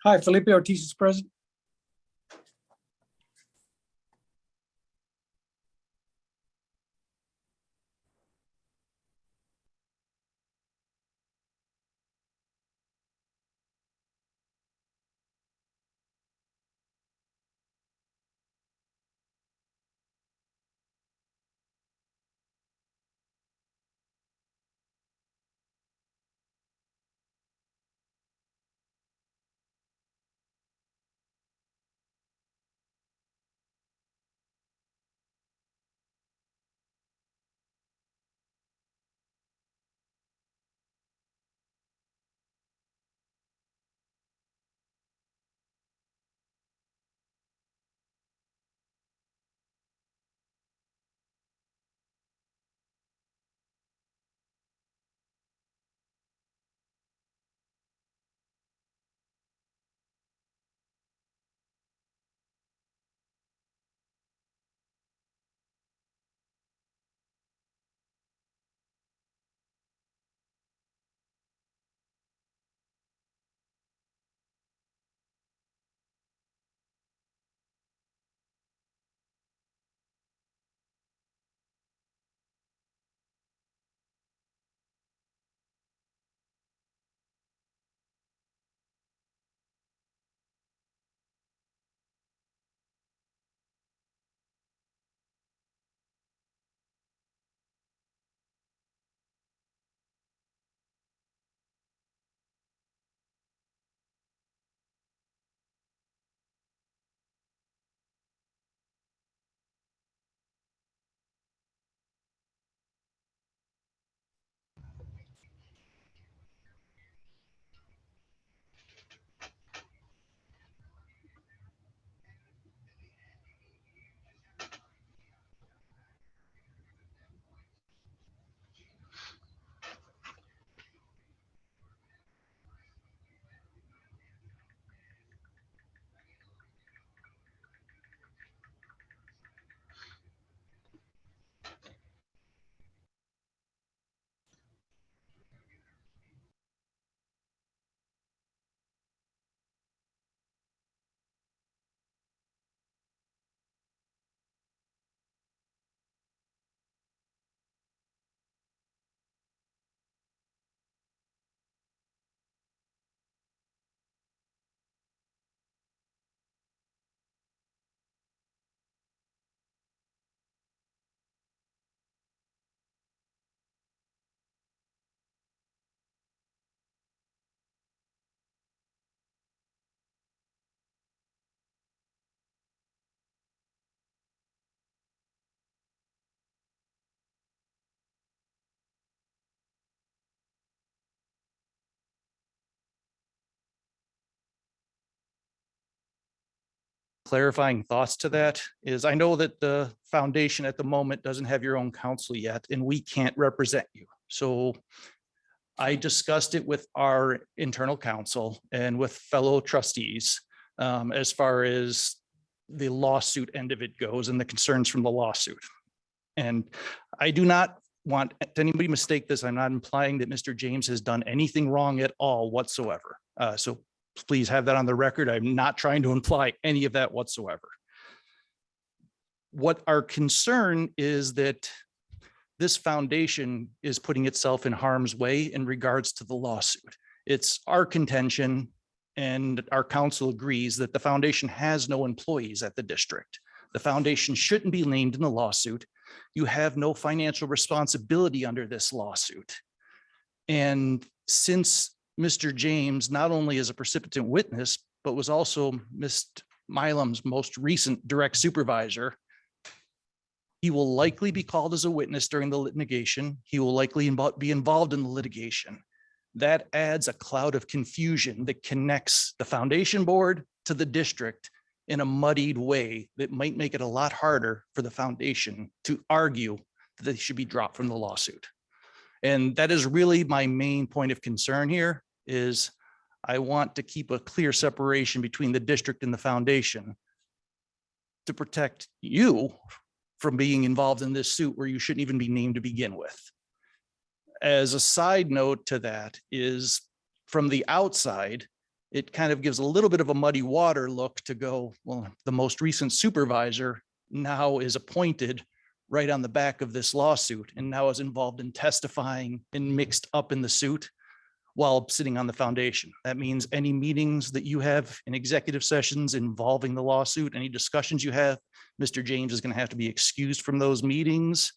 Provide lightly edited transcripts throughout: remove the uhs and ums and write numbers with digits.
Hi, Felipe Ortiz is present. Clarifying thoughts to that is I know that the foundation at the moment doesn't have your own counsel yet, and we can't represent you. So I discussed it with our internal counsel and with fellow trustees as far as the lawsuit end of it goes and the concerns from the lawsuit. And I do not want anybody mistake this. I'm not implying that Mr. James has done anything wrong at all whatsoever. So please have that on the record. I'm not trying to imply any of that whatsoever. What our concern is that this foundation is putting itself in harm's way in regards to the lawsuit. It's our contention, and our counsel agrees, that the foundation has no employees at the district. The foundation shouldn't be named in the lawsuit. You have no financial responsibility under this lawsuit. And since Mr. James not only is a precipitant witness, but was also Ms. Milam's most recent direct supervisor, he will likely be called as a witness during the litigation. He will likely be involved in the litigation. That adds a cloud of confusion that connects the foundation board to the district in a muddied way that might make it a lot harder for the foundation to argue that they should be dropped from the lawsuit. And that is really my main point of concern here. Is I want to keep a clear separation between the district and the foundation to protect you from being involved in this suit where you shouldn't even be named to begin with. As a side note to that is, from the outside, it kind of gives a little bit of a muddy water look to go, well, the most recent supervisor now is appointed right on the back of this lawsuit and now is involved in testifying and mixed up in the suit while sitting on the foundation. That means any meetings that you have in executive sessions involving the lawsuit, any discussions you have, Mr. James is going to have to be excused from those meetings.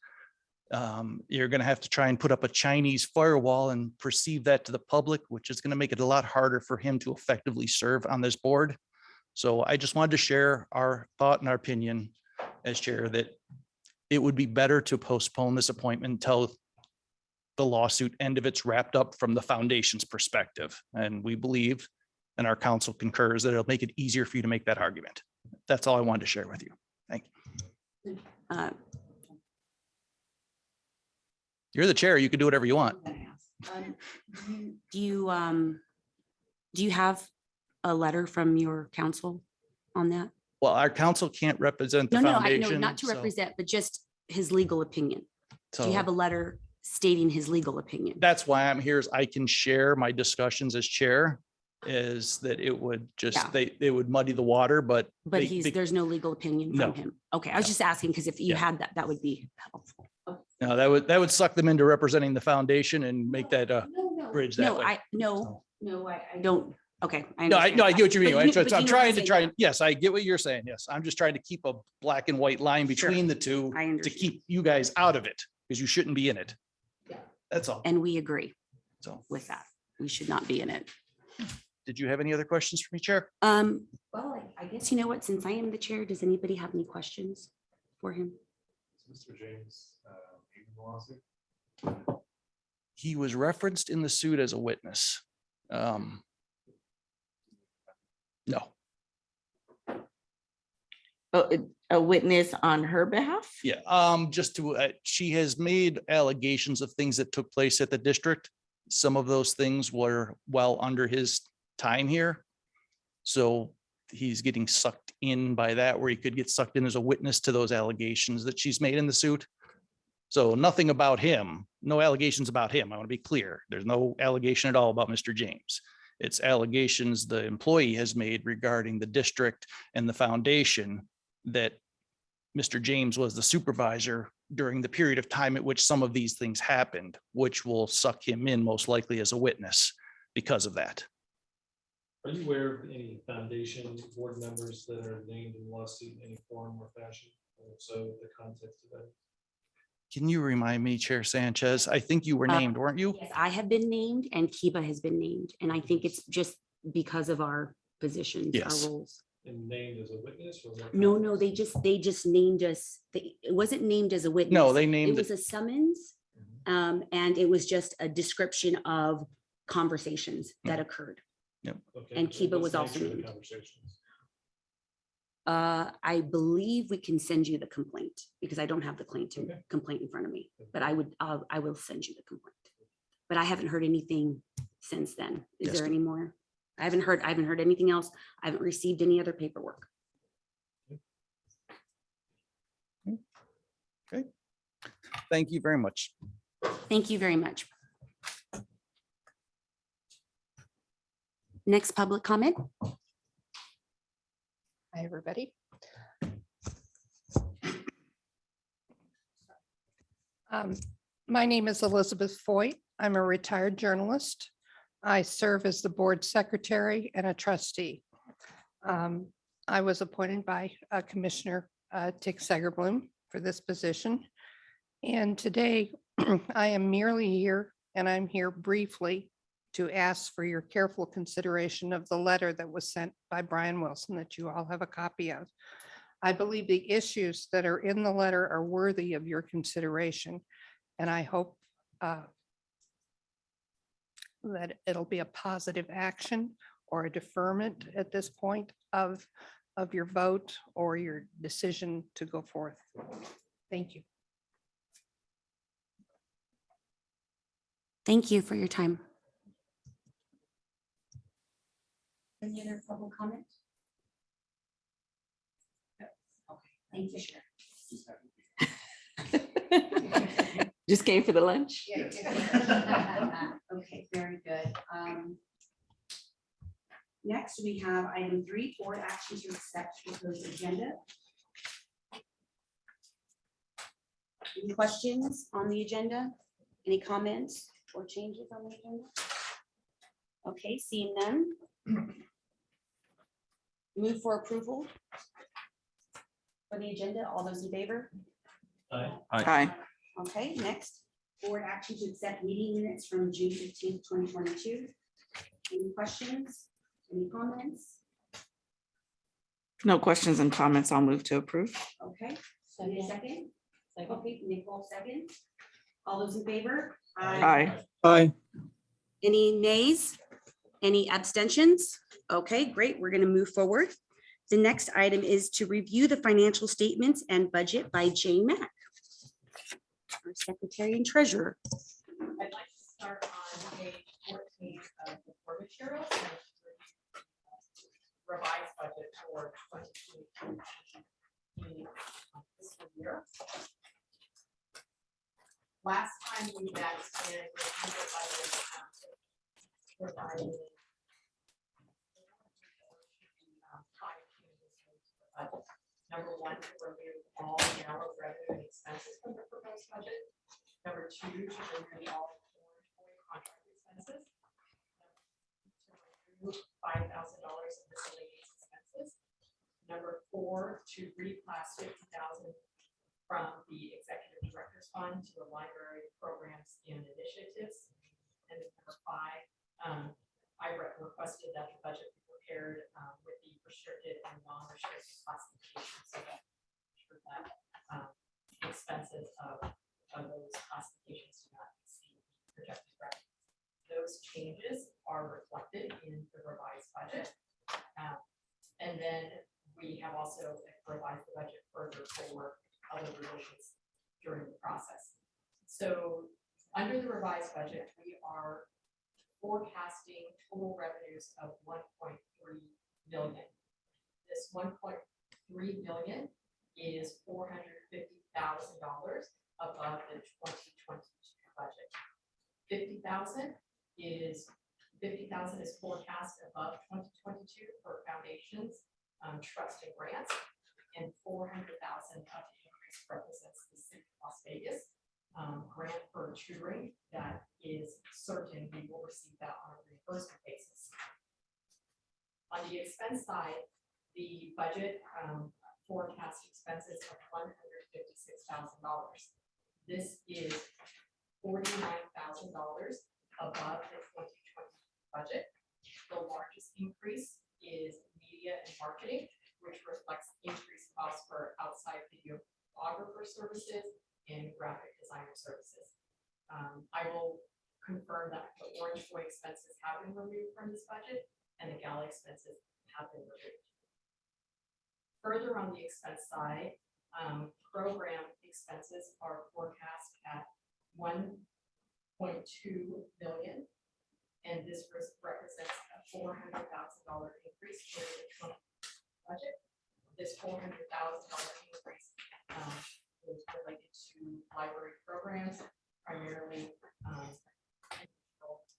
You're going to have to try and put up a Chinese firewall and perceive that to the public, which is going to make it a lot harder for him to effectively serve on this board. So I just wanted to share our thought and our opinion as chair that it would be better to postpone this appointment until the lawsuit end of it's wrapped up from the foundation's perspective. And we believe, and our council concurs, that it'll make it easier for you to make that argument. That's all I wanted to share with you. Thank you. You're the chair. You can do whatever you want. Do you have a letter from your council on that? Well, our council can't represent the No, I foundation. know, not to so- represent, but just his legal opinion. Do so you have a letter stating his legal opinion? That's why I'm here, is I can share my discussions as chair, is that it would just, Yeah. they would muddy the water, but. But they- there's no legal opinion No. from him. Okay, I was just asking because if you Yeah. had that, that would be helpful. No, that would suck them into representing the foundation and make that bridge that No, way. I don't. Okay. No, I get what you mean. But right? So but I'm know trying what to I'm try, saying. yes, I get what you're saying. Yes, I'm just trying to keep a black and white line Sure. between the two I to understand. keep you guys out of it, because you shouldn't be in it. Yeah. That's all. And we agree So, with that. We should not be in it. did you have any other questions for me, Chair? Well, I guess you know what, since I am the chair, does anybody have any questions for him? Mr. James, in the lawsuit? He was referenced in the suit as a witness. No, A witness on her behalf? yeah, just to, she has made allegations of things that took place at the district. Some of those things were well under his time here. So he's getting sucked in by that, where he could get sucked in as a witness to those allegations that she's made in the suit. So nothing about him, no allegations about him. I want to be clear. There's no allegation at all about Mr. James. It's allegations the employee has made regarding the district and the foundation that Mr. James was the supervisor during the period of time at which some of these things happened, which will suck him in most likely as a witness because of that. Are you aware of any foundation board members that are named in the lawsuit in any form or fashion? And if so, the context of that? Can you remind me, Chair Sanchez? I think you were named, weren't you? Yes, I have been named and Kiba has been named, and I think it's just because of our positions, Yes. our roles. And named as a witness or? what No, context? they just named us. It wasn't named as a witness. No, they It named was it. a summons, and it was just a description of conversations that occurred. Okay, and Kiba what's was the also nature of the named. conversations? I believe we can send you the complaint because I don't have the Okay. complaint in front of me, but I will send you the complaint. But I haven't heard anything since then. Is Yes, there ma'am. any more? I haven't heard anything else. I haven't received any other paperwork. Okay. Thank you very much. Thank you very much. Next public comment. Hi, everybody. My name is Elizabeth Foyt. I'm a retired journalist. I serve as the board secretary and a trustee. I was appointed by Commissioner Tick Segerbloom for this position. And today I am merely here, and I'm here briefly to ask for your careful consideration of the letter that was sent by Brian Wilson that you all have a copy of. I believe the issues that are in the letter are worthy of your consideration, and I hope that it'll be a positive action or a deferment at this point of your vote or your decision to go forth. Thank you. Thank you for your time. Any other public comment? Okay, thank you, Chair. Just came for the lunch? Okay, very good. Next, we have item 3, board action to accept proposed agenda. Any questions on the agenda? Any comments or changes on the agenda? Okay, seeing none. Move for approval for the agenda. All those in favor? Aye. Aye. Okay, next, board action to accept meeting minutes from June 15th, 2022. Any questions? Any comments? No questions and comments. I'll move to approve. Okay, so need a second? Okay, Nicole, second. All those in favor? Aye. Aye. Any nays? Any abstentions? Okay, great. We're going to move forward. The next item is to review the financial statements and budget by Jane Mack, our Secretary and Treasurer. I'd like to start on page 14 of the board materials. and Revised budget for 2022 fiscal year. Last time we met and reviewed the budget, provided five changes to the budget. Number one, to remove all narrow revenue and expenses from the proposed budget. Number two, to remove all foreign contract expenses. To remove $5,000 of miscellaneous expenses. Number four, to reclass $50,000 from the executive director's fund to the library programs and initiatives. And then number five, I requested that the budget be prepared with the restricted and non-restricted classification so that expenses of those classifications do not exceed projected revenue. Those changes are reflected in the revised budget. And then we have also revised the budget further for other revisions during the process. So under the revised budget, we are forecasting total revenues of 1.3 million. This 1.3 million is $450,000 above the 2022 budget. 50,000 is forecast above 2022 for foundations, trust and grants, and 400,000 of the increase represents the city of Las Vegas grant for tutoring that is certain we will receive that on a reimbursement basis. On the expense side, the budget forecast expenses of $156,000. This is $49,000 above the 2020 budget. The largest increase is media and marketing, which reflects increased costs for outside videographer services and graphic designer services. I will confirm that the Orange Boy expenses have been removed from this budget and the gala expenses have been removed. Further on the expense side, program expenses are forecast at $1.2 million, and this represents a $400,000 increase in the budget. This $400,000 increase is related to library programs, primarily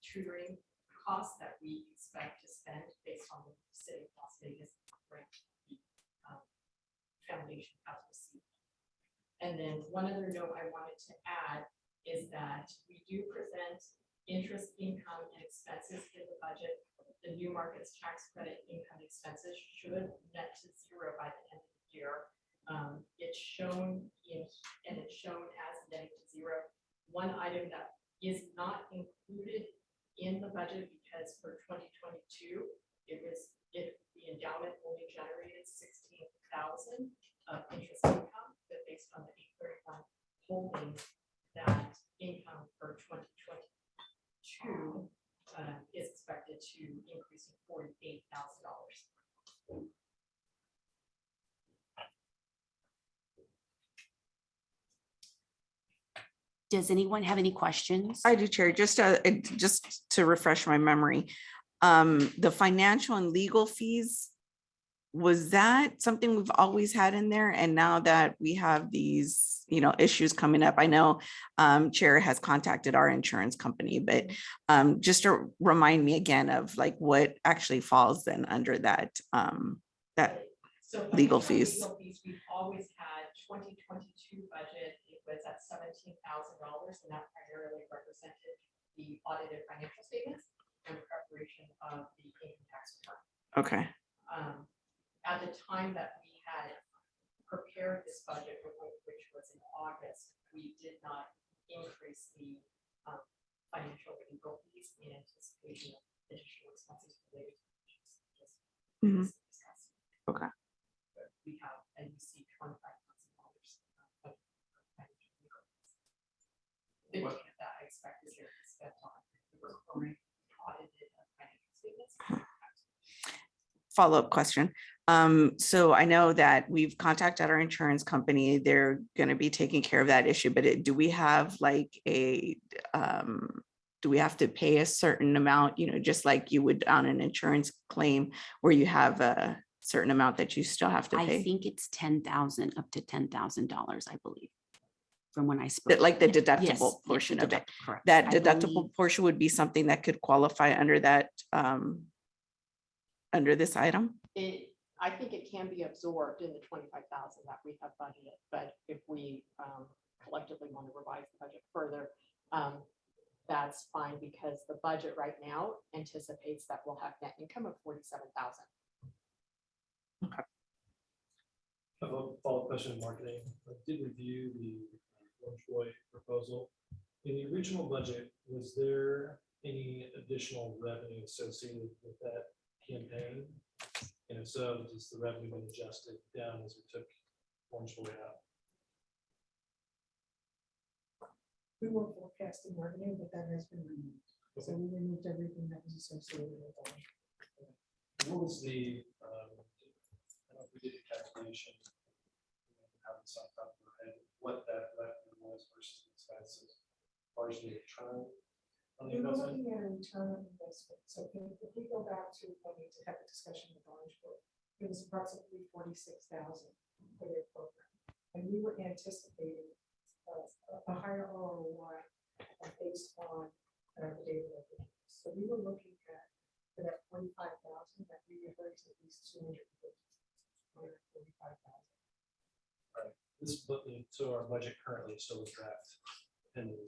tutoring costs that we expect to spend based on the city of Las Vegas grant foundation has received. And then one other note I wanted to add is that we do present interest income and expenses in the budget. The new markets tax credit income expenses should net to zero by the end of the year. It's shown as netting to zero. One item that is not included in the budget because for 2022, the endowment only generated $16,000 of interest income, but based on the 831 holding, that income for 2022 is expected to increase to $48,000. Does anyone have any questions? I do, Chair. Just to refresh my memory, the financial and legal fees was that something we've always had in there? And now that we have these, issues coming up, I know Chair has contacted our insurance company, but just to remind me again of like what actually falls then under that, that So legal financial fees. We've always had 2022 budget, it was at $17,000, and that primarily represented the audited financial statements and preparation of the income tax return. Okay, At the time that we had prepared this budget, which was in August, we did not increase the financial legal fees in anticipation of additional expenses related to just Mhm. discussed. Okay. We have, and you see $25,000. $15 of that I expect is going to be spent on the recurring audited financial statements. follow-up question. So I know that we've contacted our insurance company. They're gonna be taking care of that issue, but do we have like do we have to pay a certain amount, just like you would on an insurance claim where you have a certain amount that you still have to I pay? think it's 10,000 up to $10,000, I believe. From when I spoke. That, like the Yes, deductible yes, portion the of it. deduct- Correct. That I deductible believe- portion would be something that could qualify under that, under this item? I think it can be absorbed in the 25,000 that we have budgeted, but if we collectively want to revise the budget further, that's fine, because the budget right now anticipates that we'll have net income of 47,000. I have a follow-up question on marketing. I did review the Troy proposal. In the original budget, was there any additional revenue associated with that campaign? And if so, does the revenue been adjusted down as we took Orange Boy out? We were forecasting revenue, but that has been removed. So we removed everything that was associated with that. What was the, I don't know if we did a calculation, how it's on top of our head, what that revenue was versus expenses, largely a return on the We were investment? looking at a return on investment. So if we go back to when we had a discussion with Orangewood, it was approximately 46,000 for their program. And we were anticipating a higher ROI based on the data that we had. So we were looking at for that 45,000 that we reversed at least 245,000. This, so our budget currently is still a draft. Pending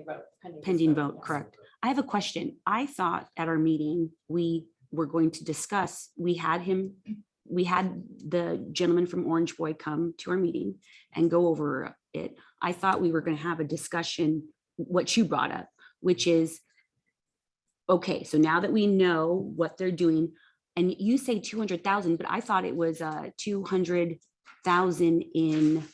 vote. Pending vote, correct. I have a question. I thought at our meeting, we were going to discuss, we had the gentleman from Orange Boy come to our meeting and go over it. I thought we were going to have a discussion, what you brought up, which is, okay, so now that we know what they're doing, and you say 200,000, but I thought it was 200,000 in,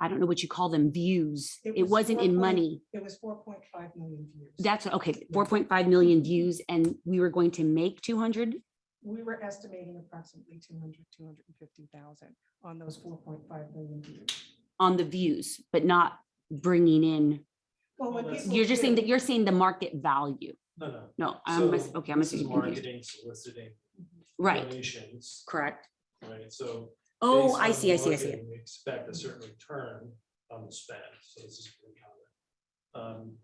I don't know what you call them, views. It was wasn't in 4 point- money. It was 4.5 million views. That's okay, 4.5 million views, and we were going to make 200. We were estimating approximately 250,000 on those 4.5 million views. On the views, but not bringing in, Well, when people you're just saying view- that you're saying the market value. No. No, So okay, I'm this is confused. marketing, soliciting Right, donations, correct. right? So. Oh, based I on see. marketing, We expect a certain return on the spend, so this is pretty common.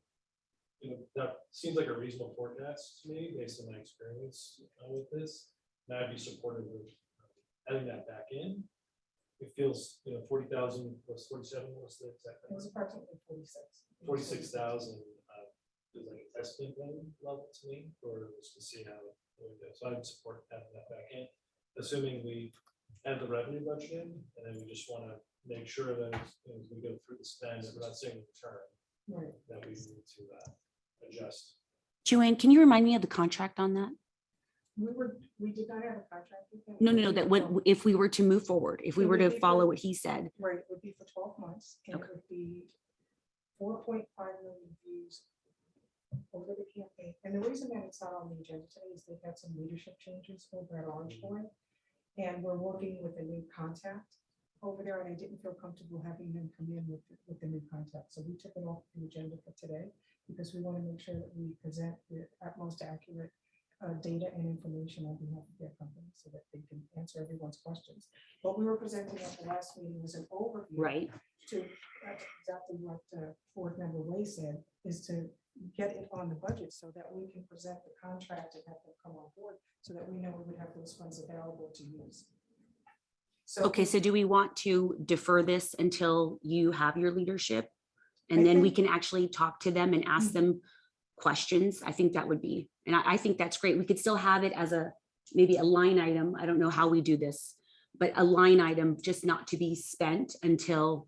That seems like a reasonable forecast to me, based on my experience with this, and I'd be supportive of adding that back in. It feels, 40,000 plus 47, what's the exact It was number? approximately 46. 46,000 is like a testing level to me, or just to see how it goes. So I'd support having that back in, assuming we add the revenue budget in, and then we just want to make sure that as we go through the spend, that we're not seeing the return, Right. that we need to adjust. Joanne, can you remind me of the contract on that? We did not have a contract with them. No, that when, if we were to move forward, if we It were would to be follow for- what he said, Right, it would be for 12 months, and it Okay. would be 4.5 million views over the campaign. And the reason that it's not on the agenda today is they've had some leadership changes over at Orange Boy. And we're working with a new contact over there, and I didn't feel comfortable having them come in with the new contact. So we took it off the agenda for today, because we want to make sure that we present the utmost accurate data and information on behalf of their company so that they can answer everyone's questions. What we were presenting at the last meeting was an overview. Right. To exactly what board member Way said, is to get it on the budget so that we can present the contract and have them come on board so that we know we would have those funds available to use. So Okay, so do we want to defer this until you have your leadership? I And then we think- can actually talk to them and ask them questions. I think that would be, and I think that's great. We could still have it as maybe a line item. I don't know how we do this, but a line item just not to be spent until,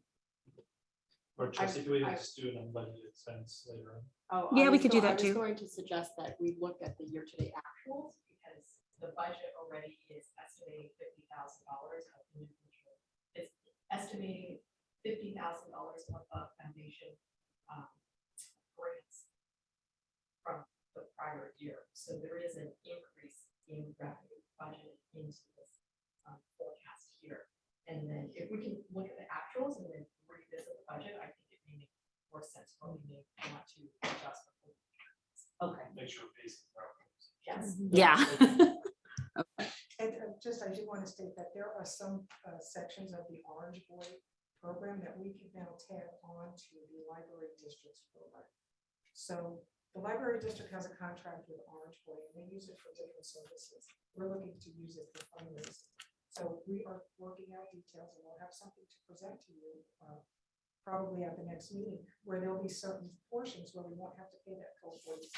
Or Trustee, can we just do an unbudgeted expense later on? Oh, Yeah, I we was could do go- I that was too. going to suggest that we look at the year-to-date actuals because the budget already is estimating $50,000 of individual. It's estimating $50,000 above foundation grants from the prior year. So there is an increase in revenue budget into this forecast here. And then if we can look at the actuals and then revisit the budget, I think it may make more sense when we may want to adjust. okay, Make sure we're basing programs. Yes. yeah. And I do want to state that there are some sections of the Orange Boy program that we can now tag on to the library district's program. So the library district has a contract with Orange Boy and they use it for different services. We're looking to use it for fundraising. So we are working out details and we'll have something to present to you probably at the next meeting where there'll be certain portions where we won't have to pay that full 46,000.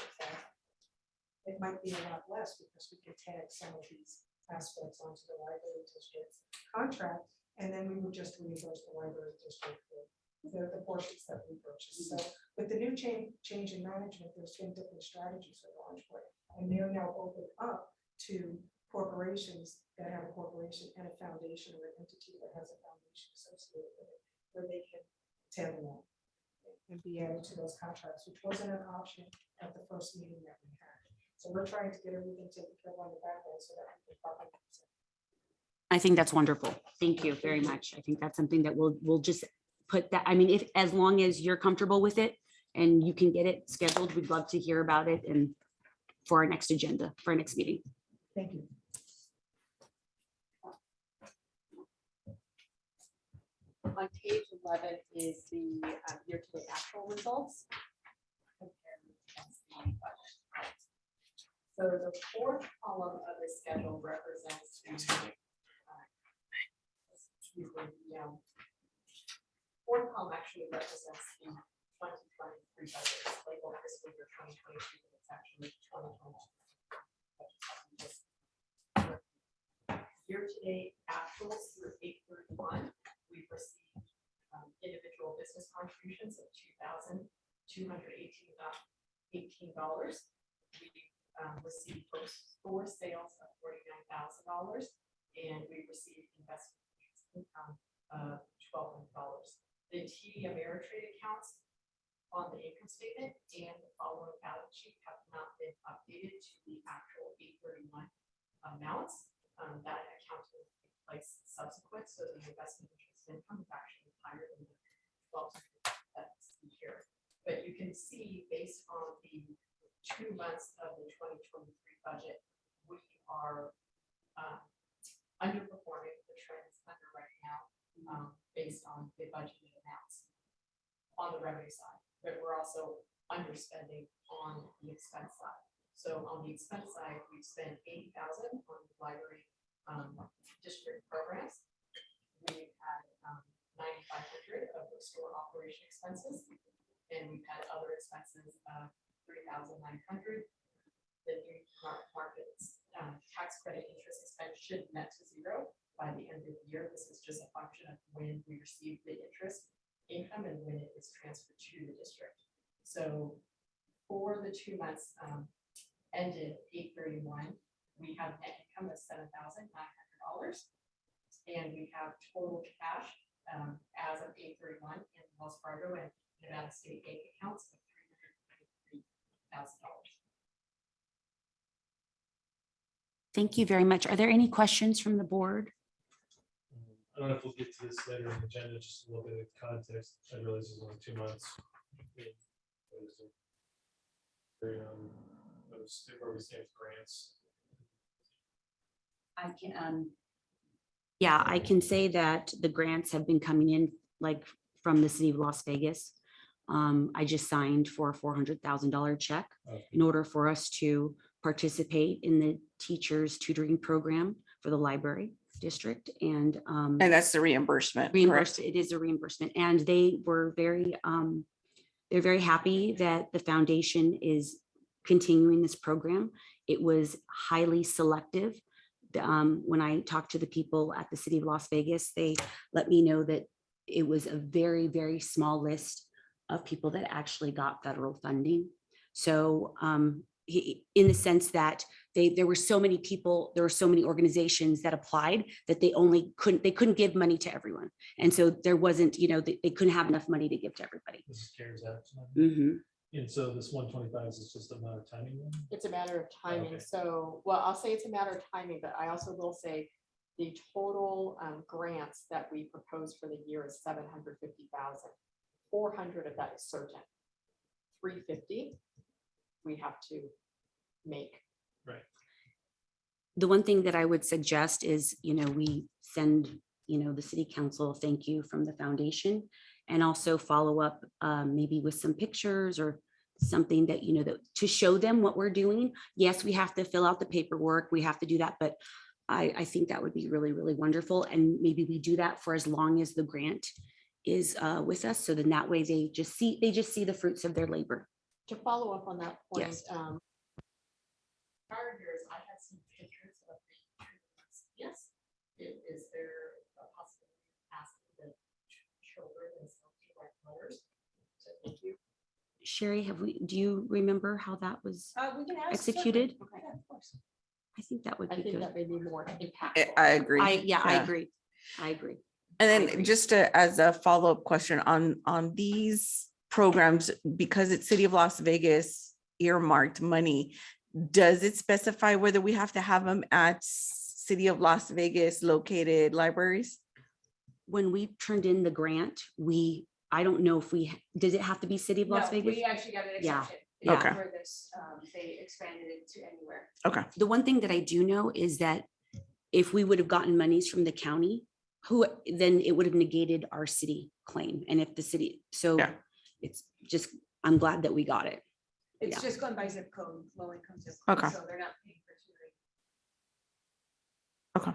It might be a lot less because we could tag some of these aspects onto the library district's contract, and then we would just reimburse the library district for the portions that we purchased. So with the new change in management, there's been different strategies with Orange Boy, and they're now open up to corporations that have a corporation and a foundation or an entity that has a foundation associated with it, where they can tag along and be added to those contracts, which wasn't an option at the first meeting that we had. So we're trying to get everything taken care of on the back end so that we can properly present. I think that's wonderful. Thank you very much. I think that's something that we'll just put that, I mean, if, as long as you're comfortable with it and you can get it scheduled, we'd love to hear about it and for our next agenda, for our next meeting. Thank you. On page 11 is the year-to-date actual results. compared against the budget. So the fourth column of the schedule represents the fourth column actually represents the 2023 budget, it's labeled fiscal year 2023, but it's actually 2020. Year-to-date actuals through 8/31, we've received individual business contributions of $2,218. We received store sales of $49,000, and we received investment income of $1,200. The TD Ameritrade accounts on the income statement and the following balance sheet have not been updated to the actual 8/31 amounts. That accounting will take place subsequent, so the investment interest income is actually higher than the 12 that's here. But you can see based on the 2 months of the 2023 budget, we are underperforming the trends under right now based on the budgeted amounts on the revenue side, but we're also underspending on the expense side. So on the expense side, we've spent $80,000 on the library district programs. We've had $9,500 of the store operation expenses, and we've had other expenses of $3,900. The new markets tax credit interest expense should net to zero by the end of the year. This is just a function of when we receive the interest income and when it is transferred to the district. So for the 2 months ended 8/31, we have net income of $7,900, and we have total cash as of 8/31 in Wells Fargo and Nevada State bank accounts of $323,000. Thank you very much. Are there any questions from the board? I don't know if we'll get to this later in the agenda, just a little bit of context. I realize it's only 2 months. Very, where we stand with grants? I can, yeah, I can say that the grants have been coming in like from the city of Las Vegas. I just signed for a $400,000 check in order for us to participate in the teachers tutoring program for the library district and And that's the reimbursement, correct? reimbursed. It is a reimbursement, and they were they're very happy that the foundation is continuing this program. It was highly selective. When I talked to the people at the city of Las Vegas, they let me know that it was a very, very small list of people that actually got federal funding. So in the sense that there were so many people, there were so many organizations that applied that they couldn't give money to everyone. And so there wasn't, they couldn't have enough money to give to everybody. This is CARES Act. Mhm. And so this 125 is just a matter of timing then? It's a matter of timing. Okay. So, well, I'll say it's a matter of timing, but I also will say the total grants that we proposed for the year is 750,000. 400 of that is certain. 350 we have to make. The one thing that I would suggest is, we send, the city council a thank you from the foundation, and also follow up maybe with some pictures or something that, that to show them what we're doing. Yes, we have to fill out the paperwork. We have to do that, but I think that would be really, really wonderful. And maybe we do that for as long as the grant is with us. So then that way they just see the fruits of their labor. To follow up on that point, Yes. prior years, I had some pictures of the treatments. Yes, is there a possibility of asking the children and some to write letters to thank you? Sherry, do you remember how that was We can ask. executed? Okay. Yeah, of course. I think that would I be think good. that may be more impactful. I agree. I Yeah. agree. I agree. And I then agree. just as a follow-up question on these programs, because it's City of Las Vegas earmarked money, does it specify whether we have to have them at City of Las Vegas located libraries? When we turned in the grant, I don't know if does it have to be City of Las No, Vegas? we actually got an Yeah, exception. yeah. Okay. For this, they expanded it to anywhere. Okay, The one thing that I do know is that if we would have gotten monies from the county, then it would have negated our city claim. And if the city, so Yeah. it's just, I'm glad that we got it. It's Yeah. just going by zip code, low income zip code, Okay. so they're not paying for tutoring. okay.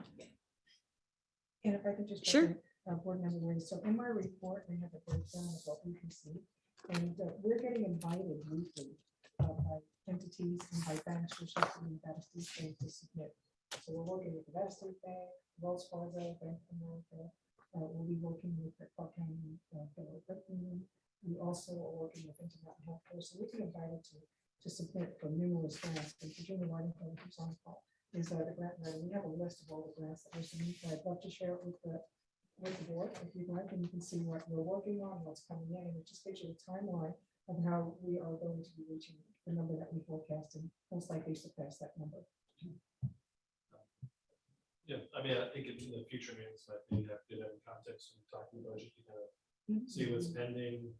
And if I could just. Sure. Board member Ray, so in my report, I have a breakdown of what we can see. And we're getting invited weekly by entities and by banks, which have to be Nevada State Bank to submit. So we're working with Nevada State Bank, Wells Fargo, Bank of America. We'll be working with the Clark County Federal Credit Union. We also are working with Intermountain Healthcare, so we can invite to submit for numerous grants. And Virginia Whiting, who's on the call, is the grant writer. We have a list of all the grants that we're submitting. I'd love to share it with the board if you'd like, and you can see what we're working on, what's coming in, and it just gives you a timeline of how we are going to be reaching the number that we forecast and most likely surpass that number. Yeah, I mean, I think in the future meetings might be good to have in context when we're talking budget, see what's pending,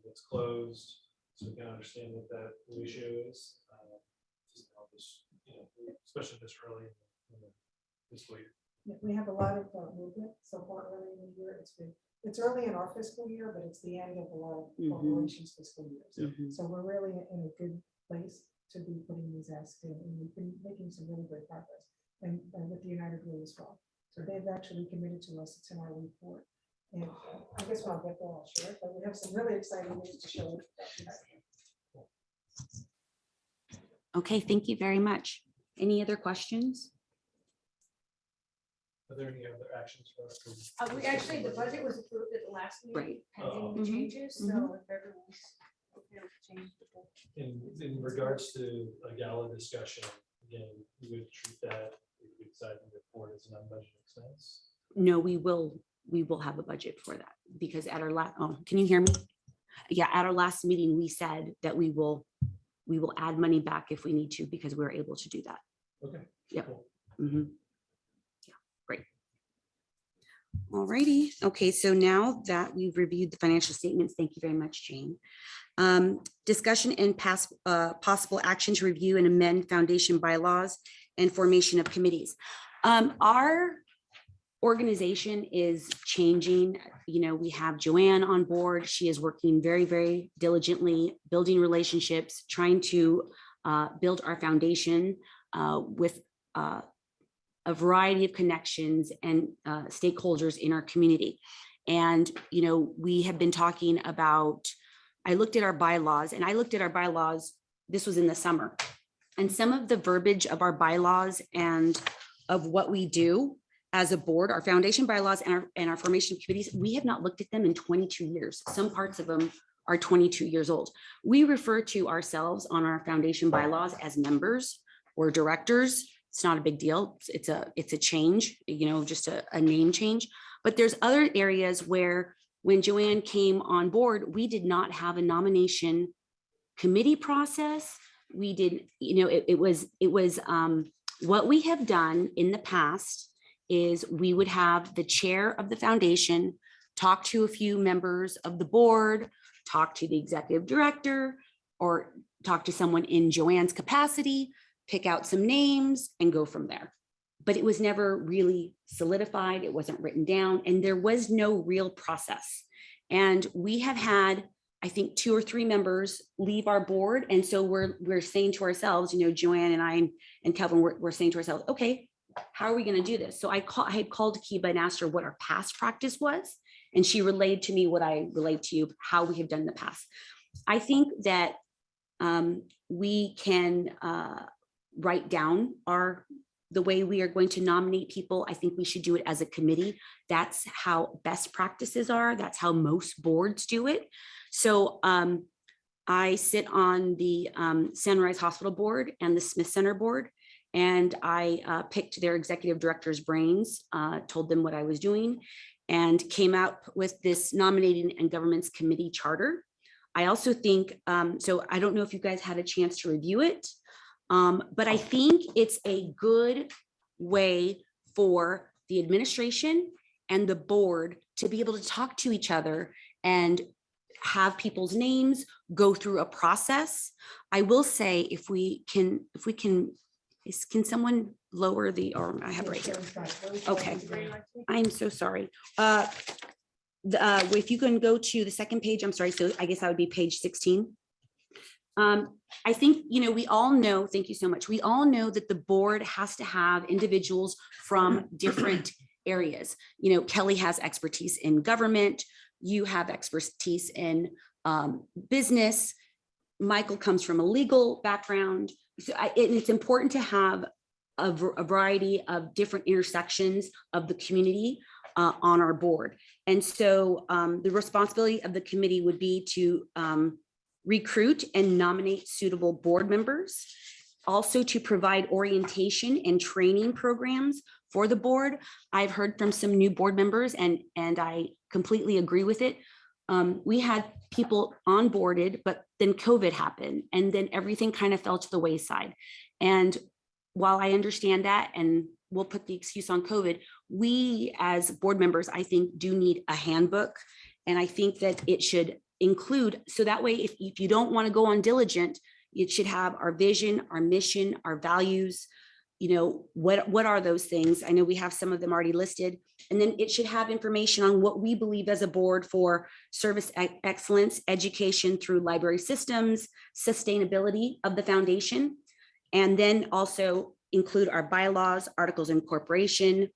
what's closed, so we can understand what that ratio is. Just help us, especially this early in the fiscal year. Yeah, we have a lot of movement so far early in the year. It's early in our fiscal year, but it's the end of a lot of corporations' fiscal years. Mhm. So we're really in a good place to be putting these asks in, and we've been making some really great progress. And with the United Way as well. So they've actually committed to us. It's in our report. And I guess when I'll get there, I'll share it, but we have some really exciting news to show. Okay, thank you very much. Any other questions? Are there any other actions for us? We actually, the budget was approved at the last meeting, Right. pending the Mhm. changes, so if everyone's okay with the change. In regards to a gala discussion, again, we would treat that, if we decide to report as an unbudgeted expense. No, we will have a budget for that because at our can you hear me? Yeah, at our last meeting, we said that we will add money back if we need to, because we're able to do that. Okay. Yep. Cool. Mhm. Yeah, great. All righty. Okay, so now that we've reviewed the financial statements, thank you very much, Jane. Discussion and possible action to review and amend foundation bylaws and formation of committees. Our organization is changing. You know, we have Joanne on board. She is working very, very diligently, building relationships, trying to build our foundation with a variety of connections and stakeholders in our community. And, you know, we have been talking about, I looked at our bylaws, this was in the summer. And some of the verbiage of our bylaws and of what we do as a board, our foundation bylaws and our formation of committees, we have not looked at them in 22 years. Some parts of them are 22 years old. We refer to ourselves on our foundation bylaws as members or directors. It's not a big deal. It's a change, you know, just a name change. But there's other areas where when Joanne came on board, we did not have a nomination committee process. We did, you know, it was what we have done in the past is we would have the chair of the foundation talk to a few members of the board, talk to the executive director, or talk to someone in Joanne's capacity, pick out some names and go from there. But it was never really solidified. It wasn't written down and there was no real process. And we have had, I think, 2 or 3 members leave our board. And so we're saying to ourselves, you know, Joanne and I and Kelvin, we're saying to ourselves, okay, how are we going to do this? So I had called Kiba and asked her what our past practice was. And she relayed to me what I relayed to you, how we have done in the past. I think that we can write down the way we are going to nominate people. I think we should do it as a committee. That's how best practices are. That's how most boards do it. So I sit on the Sunrise Hospital board and the Smith Center board. And I picked their executive director's brains, told them what I was doing, and came out with this nominating and governance committee charter. I also think, so I don't know if you guys had a chance to review it, but I think it's a good way for the administration and the board to be able to talk to each other and have people's names go through a process. I will say, if we can someone lower the, or I have right here. Okay, I'm so sorry. If you can go to the second page, I'm sorry. So I guess that would be page 16. I think, you know, we all know, thank you so much. We all know that the board has to have individuals from different areas. You know, Kelly has expertise in government. You have expertise in business. Michael comes from a legal background. So it's important to have a variety of different intersections of the community on our board. And so the responsibility of the committee would be to recruit and nominate suitable board members, also to provide orientation and training programs for the board. I've heard from some new board members and I completely agree with it. We had people onboarded, but then COVID happened and then everything kind of fell to the wayside. And while I understand that, and we'll put the excuse on COVID, we as board members, I think, do need a handbook. And I think that it should include, so that way, if you don't want to go on diligent, it should have our vision, our mission, our values. You know, what are those things? I know we have some of them already listed. And then it should have information on what we believe as a board for service excellence, education through library systems, sustainability of the foundation, and then also include our bylaws, articles of incorporation,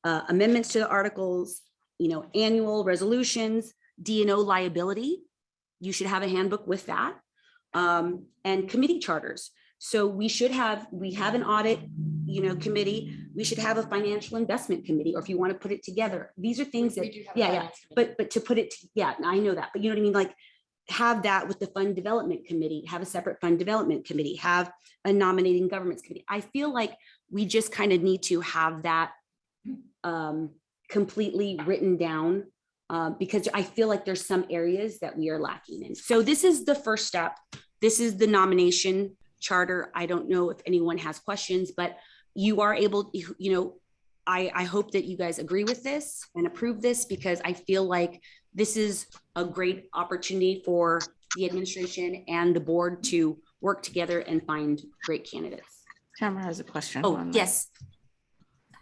amendments to the articles, you know, annual resolutions, D&O liability. You should have a handbook with that, and committee charters. So we have an audit, you know, committee. We should have a financial investment committee, or if you want to put it together, these are things that, yeah. But to put it, I know that, but you know what I mean? Like, have that with the fund development committee, have a separate fund development committee, have a nominating governments committee. I feel like we just kind of need to have that completely written down, because I feel like there's some areas that we are lacking in. So this is the first step. This is the nomination charter. I don't know if anyone has questions, but you are able, you know, I hope that you guys agree with this and approve this, because I feel like this is a great opportunity for the administration and the board to work together and find great candidates. Tamara has a question. Oh, on that. yes.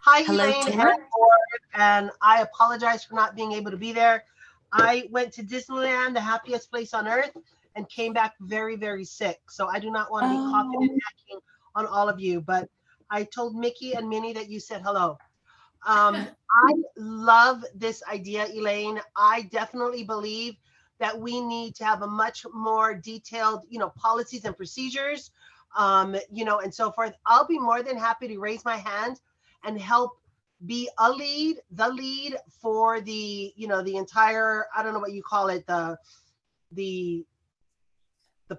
Hi, Hello, Elaine and Tamara. board, and I apologize for not being able to be there. I went to Disneyland, the happiest place on earth, and came back very, very sick. So I do not want to be coughing and hacking on all of you, but I told Mickey and Minnie that you said hello. I love this idea, Elaine. I definitely believe that we need to have a much more detailed, policies and procedures, and so forth. I'll be more than happy to raise my hand and help be the lead for the entire, I don't know what you call it, the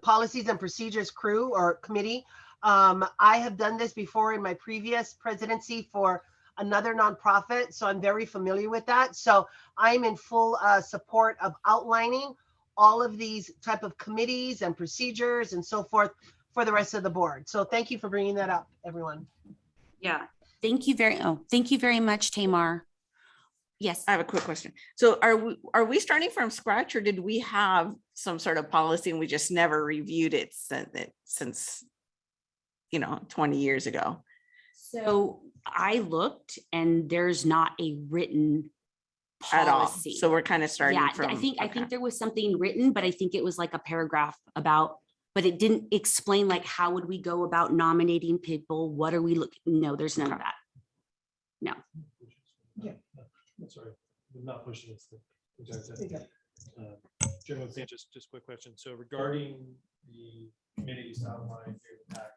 policies and procedures crew or committee. I have done this before in my previous presidency for another nonprofit, so I'm very familiar with that. So I'm in full support of outlining all of these type of committees and procedures and so forth for the rest of the board. So thank you for bringing that up, everyone. Yeah. Thank you very much, Tamar. Yes. I have a quick question. So are we starting from scratch, or did we have some sort of policy and we just never reviewed it since 20 years ago? So I looked and there's not a written At all. policy. So we're kind of starting Yeah, from. I think okay. there was something written, but I think it was like a paragraph about, but it didn't explain like how would we go about nominating people? What are we looking? No, there's none of that. No. Yeah. Sorry, I'm not pushing this thing. Chairman Sanchez, just quick question. So regarding the committees outlined here in the packet,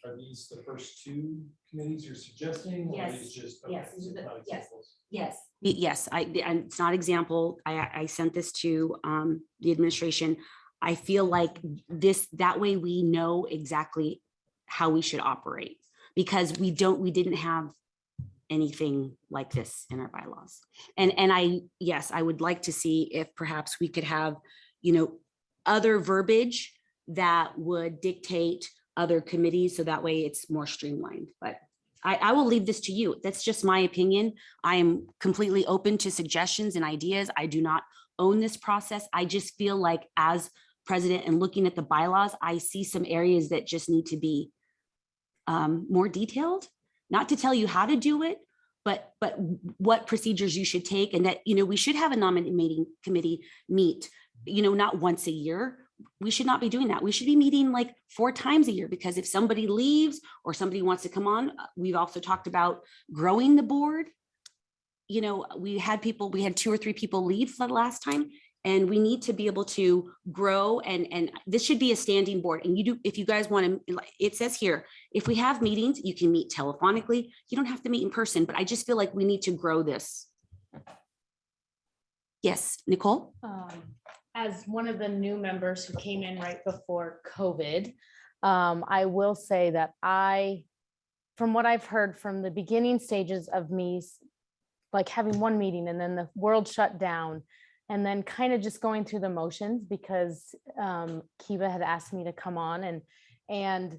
are these the first two committees you're suggesting? Or are Yes. these just, Yes. okay, so not Yes. examples? Yes. Yes, and it's not example. I sent this to the administration. I feel like that way we know exactly how we should operate, because we didn't have anything like this in our bylaws. And I would like to see if perhaps we could have, other verbiage that would dictate other committees, so that way it's more streamlined. But I will leave this to you. That's just my opinion. I am completely open to suggestions and ideas. I do not own this process. I just feel like as president and looking at the bylaws, I see some areas that just need to be more detailed, not to tell you how to do it, but what procedures you should take, and that, we should have a nominating committee meet, not once a year. We should not be doing that. We should be meeting like 4 times a year, because if somebody leaves or somebody wants to come on, we've also talked about growing the board. We had 2 or 3 people leave for the last time, and we need to be able to grow, and this should be a standing board. And if you guys want to, it says here, if we have meetings, you can meet telephonically. You don't have to meet in person, but I just feel like we need to grow this. Yes, Nicole? As one of the new members who came in right before COVID, I will say that from what I've heard from the beginning stages of me, like having one meeting and then the world shut down, and then kind of just going through the motions because Kiva had asked me to come on, and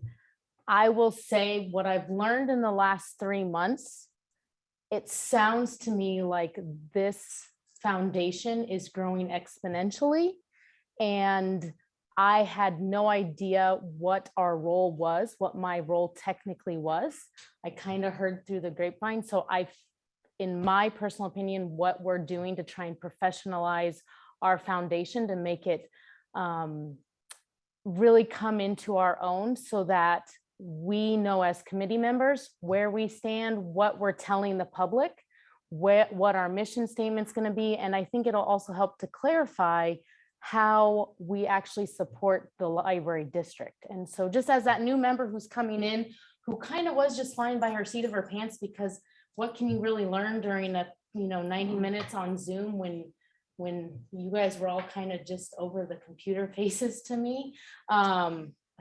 I will say what I've learned in the last 3 months, it sounds to me like this foundation is growing exponentially, and I had no idea what our role was, what my role technically was. I kind of heard through the grapevine. So in my personal opinion, what we're doing to try and professionalize our foundation to make it really come into our own, so that we know as committee members where we stand, what we're telling the public, what our mission statement's going to be. And I think it'll also help to clarify how we actually support the library district. And so just as that new member who's coming in, who kind of was just flying by her seat of her pants, because what can you really learn during a 90 minutes on Zoom when you guys were all kind of just over the computer faces to me.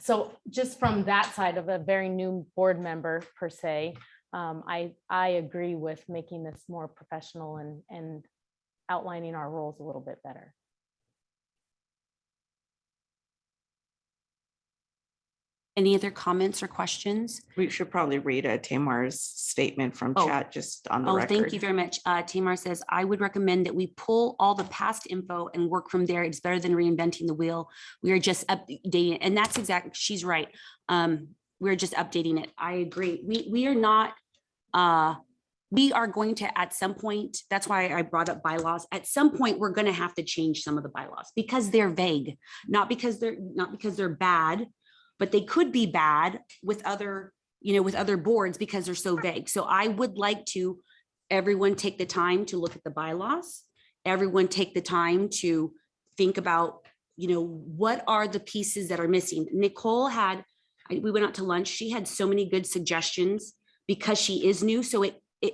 So just from that side of a very new board member per se, I agree with making this more professional and outlining our roles a little bit better. Any other comments or questions? We should probably read Tamar's statement from Oh. chat just on the Oh, record. thank you very much. Tamar says, I would recommend that we pull all the past info and work from there. It's better than reinventing the wheel. We are just updating, and that's exactly, she's right. We're just updating it. I agree. We are not, we are going to, at some point, that's why I brought up bylaws. At some point, we're going to have to change some of the bylaws because they're vague, not because they're bad, but they could be bad with other, with other boards because they're so vague. So I would like to, everyone take the time to look at the bylaws. Everyone take the time to think about, what are the pieces that are missing? Nicole we went out to lunch. She had so many good suggestions because she is new. So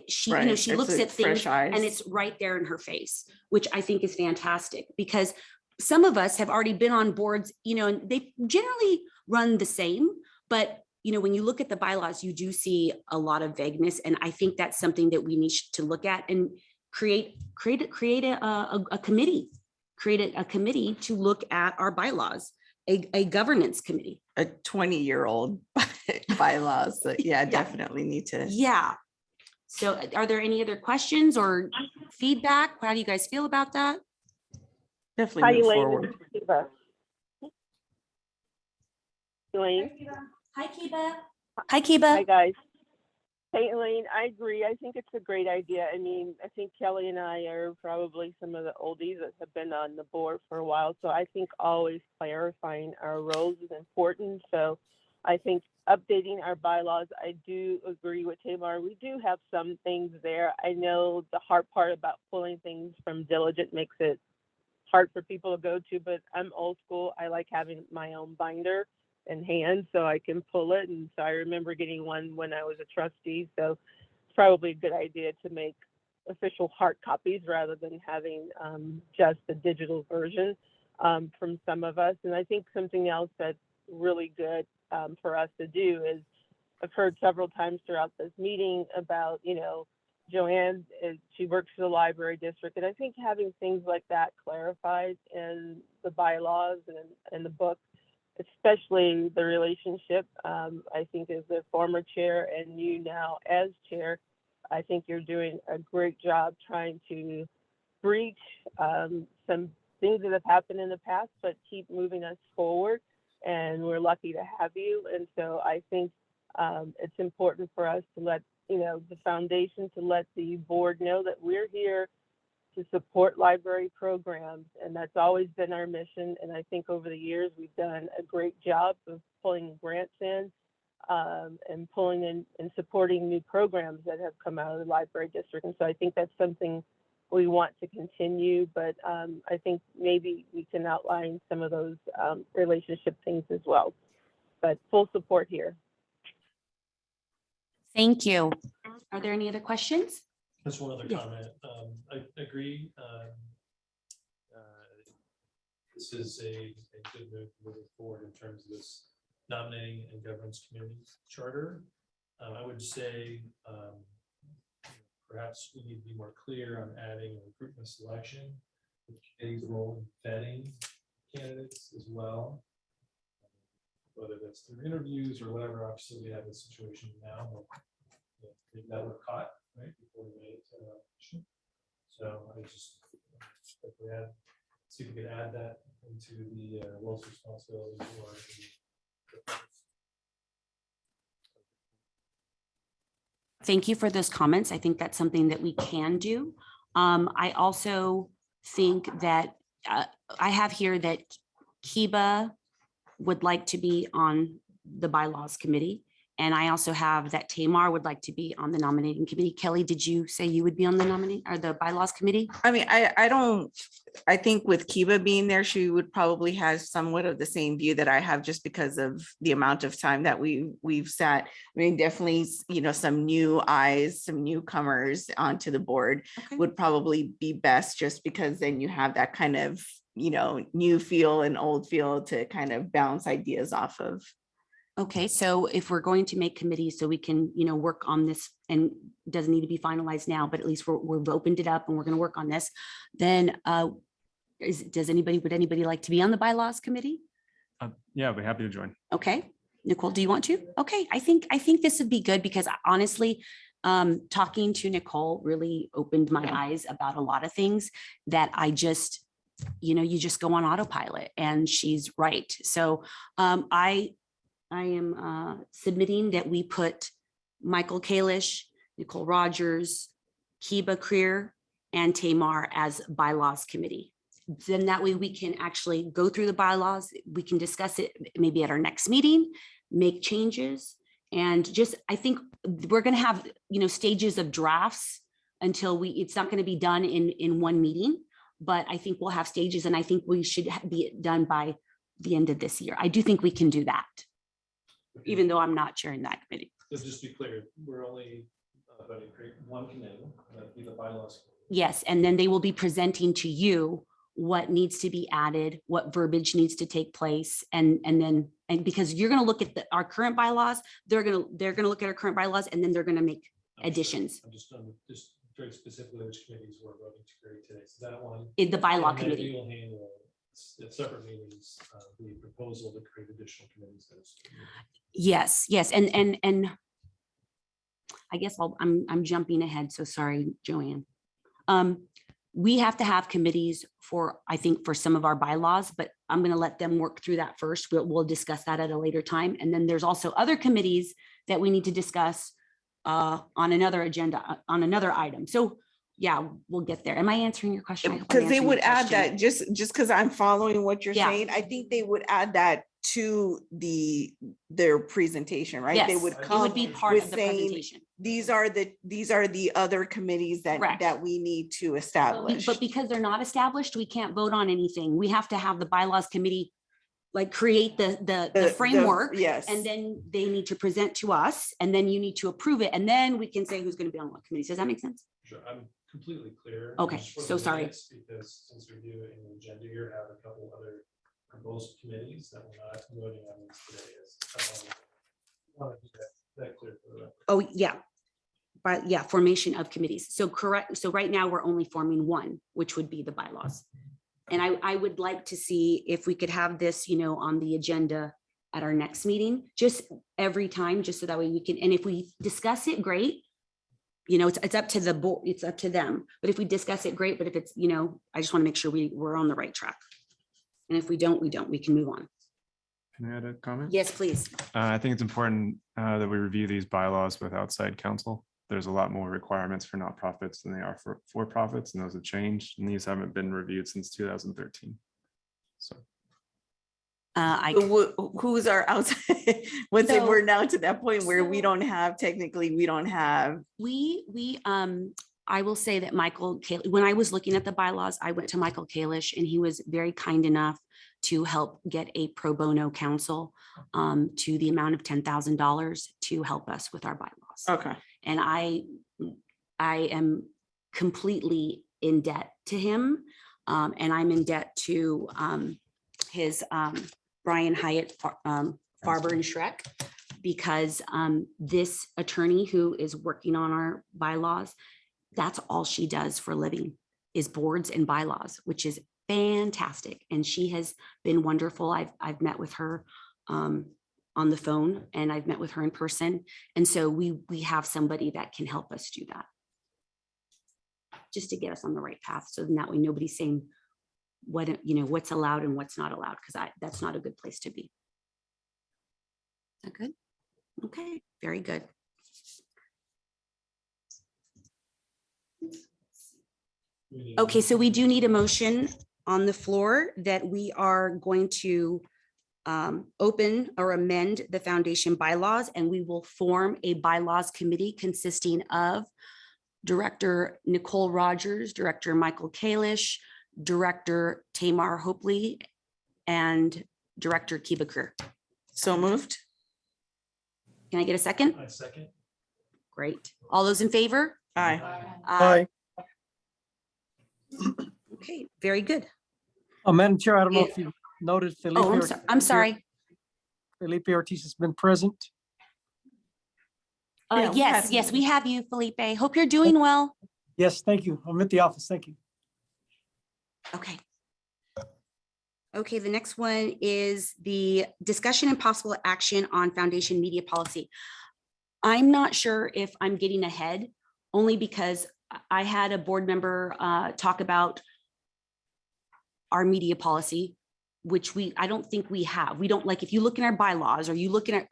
she Right. she It's looks like at things fresh eyes. and it's right there in her face, which I think is fantastic because some of us have already been on boards, and they generally run the same, but when you look at the bylaws, you do see a lot of vagueness. And I think that's something that we need to look at and create a committee, create a committee to look at our bylaws, a governance committee. A 20-year-old bylaws that, yeah, Yeah. definitely need to. Yeah. So are there any other questions or feedback? How do you guys feel about that? Definitely move forward. Elaine, Hi, Kiba. Hi, Kiba. hi guys. Hey Elaine, I agree. I think it's a great idea. I mean, I think Kelly and I are probably some of the oldies that have been on the board for a while. So I think always clarifying our roles is important. So I think updating our bylaws, I do agree with Tamar. We do have some things there. I know the hard part about pulling things from Diligent makes it hard for people to go to, but I'm old school. I like having my own binder in hand so I can pull it. And so I remember getting one when I was a trustee. So it's probably a good idea to make official hard copies rather than having just the digital version from some of us. And I think something else that's really good for us to do is, I've heard several times throughout this meeting about, Joanne, she works for the library district. And I think having things like that clarified in the bylaws and the book, especially the relationship, I think as the former chair and you now as chair, I think you're doing a great job trying to breach some things that have happened in the past, but keep moving us forward. And we're lucky to have you. And so I think it's important for us to let, the foundation, to let the board know that we're here to support library programs. And that's always been our mission. And I think over the years, we've done a great job of pulling grants in and pulling in and supporting new programs that have come out of the library district. And so I think that's something we want to continue, but I think maybe we can outline some of those relationship things as well. But full support here. Thank you. Are there any other questions? Just one other Yes. comment. I agree. This is a good move moving forward in terms of this nominating and governance committee charter. I would say perhaps we need to be more clear on adding a recruitment selection, the committee's role in vetting candidates as well. Whether that's through interviews or whatever, obviously we have a situation now, but maybe that were caught right before we made it to an election. So I just if we add, see if we can add that into the roles responsibilities or the Thank you for those comments. I think that's something that we can do. I also think that I have here that Kiba would like to be on the bylaws committee. And I also have that Tamar would like to be on the nominating committee. Kelly, did you say you would be on the nominating or the bylaws committee? I mean, I think with Kiba being there, she would probably have somewhat of the same view that I have just because of the amount of time that we've sat. I mean, definitely, some new eyes, some newcomers onto the board Okay. would probably be best just because then you have that kind of, new feel and old feel to kind of bounce ideas off of. Okay, so if we're going to make committees so we can, work on this and doesn't need to be finalized now, but at least we've opened it up and we're going to work on this, then would anybody like to be on the bylaws committee? Yeah, I'd be happy to join. Okay, Nicole, do you want to? Okay, I think this would be good because honestly, talking to Nicole really opened my eyes about a lot of things that I just, you just go on autopilot, and she's right. So I am submitting that we put Michael Kalish, Nicole Rogers, Kiba Creer, and Tamar as bylaws committee. Then that way we can actually go through the bylaws. We can discuss it maybe at our next meeting, make changes. And just, I think we're going to have, stages of drafts until it's not going to be done in one meeting, but I think we'll have stages, and I think we should be done by the end of this year. I do think we can do that, even though I'm not chairing that committee. So just to be clear, we're only voting to create one committee, that'd be the bylaws. Yes, and then they will be presenting to you what needs to be added, what verbiage needs to take place, and because you're going to look at our current bylaws, they're going to look at our current bylaws, and then they're going to make additions. I'm just very specifically which committees we're voting to create today. So that one. In the bylaw and then committee. we will handle at separate meetings, the proposal to create additional committees. Yes, and I guess I'm jumping ahead, so sorry, Joanne. We have to have committees I think for some of our bylaws, but I'm going to let them work through that first. We'll discuss that at a later time. And then there's also other committees that we need to discuss on another agenda, on another item. So yeah, we'll get there. Am I answering your question? I hope I'm Because they answering would your add question. that, just because I'm following what you're Yeah. saying, I think they would add that to their presentation, right? They Yes, would it come would be part with of the saying, presentation. these are the other committees Correct. that we need to But establish. because they're not established, we can't vote on anything. We have to have the bylaws committee like create the framework. Yes. And then they need to present to us, and then you need to approve it. And then we can say who's going to be on what committee. Does that make sense? Sure, I'm completely clear. Okay, Just for so the sorry. minutes, because since we do it in the agenda here, have a couple other proposed committees that we're not voting on this today. Want to do that clear for the record. Oh, yeah. But yeah, formation of committees. So correct. So right now we're only forming one, which would be the bylaws. And I would like to see if we could have this, on the agenda at our next meeting, just every time, just so that way we can, and if we discuss it, great. It's up to the board, it's up to them. But if we discuss it, great. But if it's, I just want to make sure we're on the right track. And if we don't, we can move on. Can I add a comment? Yes, please. I think it's important that we review these bylaws with outside counsel. There's a lot more requirements for nonprofits than they are for profits, and those have changed, and these haven't been reviewed since 2013. So Who's our outside? Once So- we're now to that point where we don't have I will say that Michael, when I was looking at the bylaws, I went to Michael Kalish, and he was very kind enough to help get a pro bono counsel to the amount of $10,000 to help us with our bylaws. Okay. And I am completely in debt to him. And I'm in debt to his Brian Hyatt, Farber and Schreck, because this attorney who is working on our bylaws, that's all she does for a living is boards and bylaws, which is fantastic. And she has been wonderful. I've met with her on the phone, and I've met with her in person. And so we have somebody that can help us do that, just to get us on the right path. So then that way nobody's saying what's allowed and what's not allowed, because that's not a good place to be. Is that good? Okay, very good. Okay, so we do need a motion on the floor that we are going to open or amend the foundation bylaws, and we will form a bylaws committee consisting of Director Nicole Rogers, Director Michael Kalish, Director Tamar Hopley, and Director Kiba Creer. So moved. Can I get a second? I second. Great. All those in favor? Aye. Aye. Okay, very good. Madam Chair, I don't know if you noted. Felipe Oh, I'm sorry. Felipe Ortiz has been present. Yeah, we Yes, have- we have you, Felipe. Hope you're doing well. Yes, thank you. I'm at the office. Thank you. Okay. Okay, the next one is the discussion and possible action on foundation media policy. I'm not sure if I'm getting ahead, only because I had a board member talk about our media policy, which I don't think we have. We don't, like, if you look in our bylaws or you look in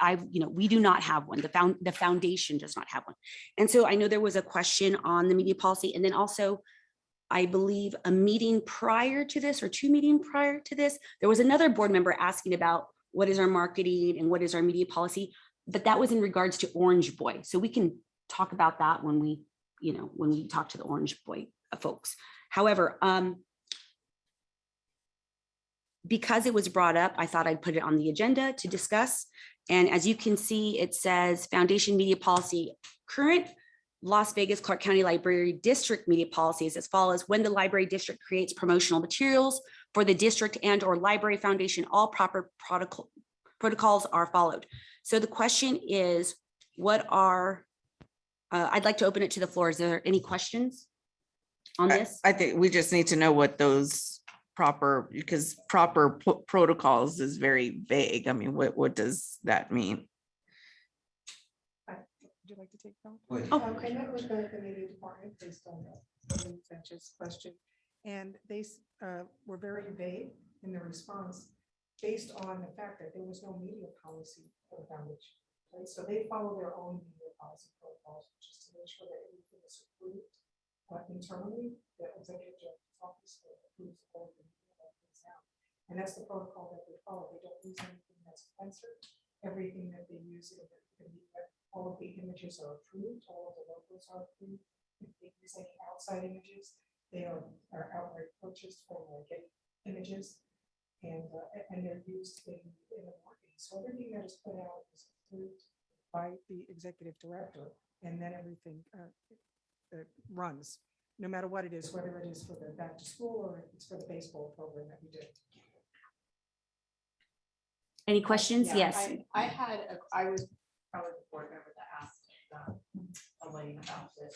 we do not have one. The foundation does not have one. And so I know there was a question on the media policy, and then also I believe a meeting prior to this or 2 meetings prior to this, there was another board member asking about what is our marketing and what is our media policy, but that was in regards to Orange Boy. So we can talk about that when we talk to the Orange Boy folks. However, because it was brought up, I thought I'd put it on the agenda to discuss. And as you can see, it says Foundation Media Policy, current Las Vegas Clark County Library District media policy is as follows: when the library district creates promotional materials for the district and or library foundation, all proper protocols are followed. So the question is, I'd like to open it to the floor. Is there any questions on this? I think we just need to know what those because proper protocols is very vague. I mean, what does that mean? Would you like to take that? Oh. I met with the media department based on Finch's question, and they were very vague in their response based on the fact that there was no media policy for the foundation. Right? So they follow their own media policy protocols, which is to make sure that everything is approved internally. The executive director's office approves all the media that goes out, and that's the protocol that they follow. They don't use anything that's censored. Everything that they use in the media, all of the images are approved, all of the logos are approved. If they use any outside images, they are outright purchased from Getty Images, and they're used in the marketing. So everything that is put out is approved by the executive director, and then everything runs, no matter what it is, whether it is for the back to school or it's for the baseball program that we do. Any questions? Yeah, Yes. I was probably the board member that asked Elaine about this.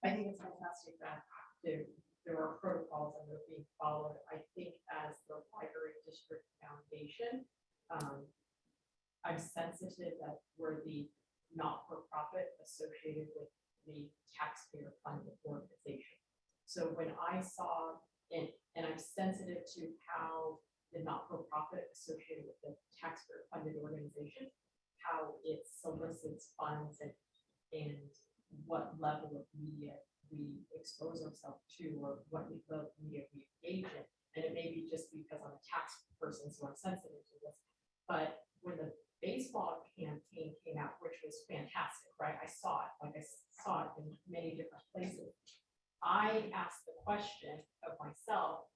I think it's fantastic that there are protocols that are being followed. I think as the library district foundation, I'm sensitive that we're the not-for-profit associated with the taxpayer funded organization. So when I saw it, and I'm sensitive to how the not-for-profit associated with the taxpayer funded organization, how it solicits funds and what level of media we expose ourselves to, or what level of media we engage in. And it may be just because I'm a tax person, so I'm sensitive to this. But when the baseball campaign came out, which was fantastic, right? I saw it in many different places. I asked the question of myself,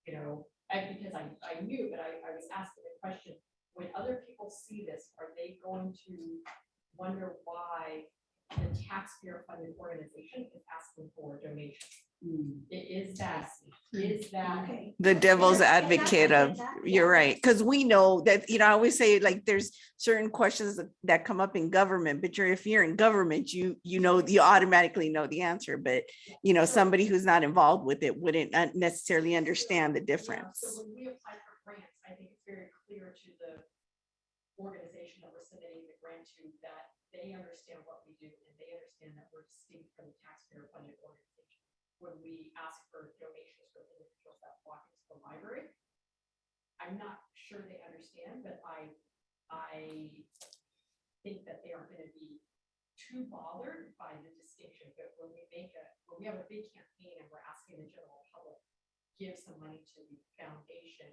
because I knew, but I was asking the question, when other people see this, are they going to wonder why the taxpayer funded organization is asking for donations? Is that The devil's advocate of, you're right, because we know that, I always say, like, there's certain questions that come up in government, but if you're in government, you automatically know the answer, but somebody who's not involved with it wouldn't necessarily understand the difference. So when we apply for grants, I think it's very clear to the organization that we're submitting the grant to that they understand what we do and they understand that we're distinct from the taxpayer funded organization. When we ask for donations from individuals that walk into the library, I'm not sure they understand, but I think that they aren't going to be too bothered by the distinction. But when we have a big campaign and we're asking the general public give some money to the foundation,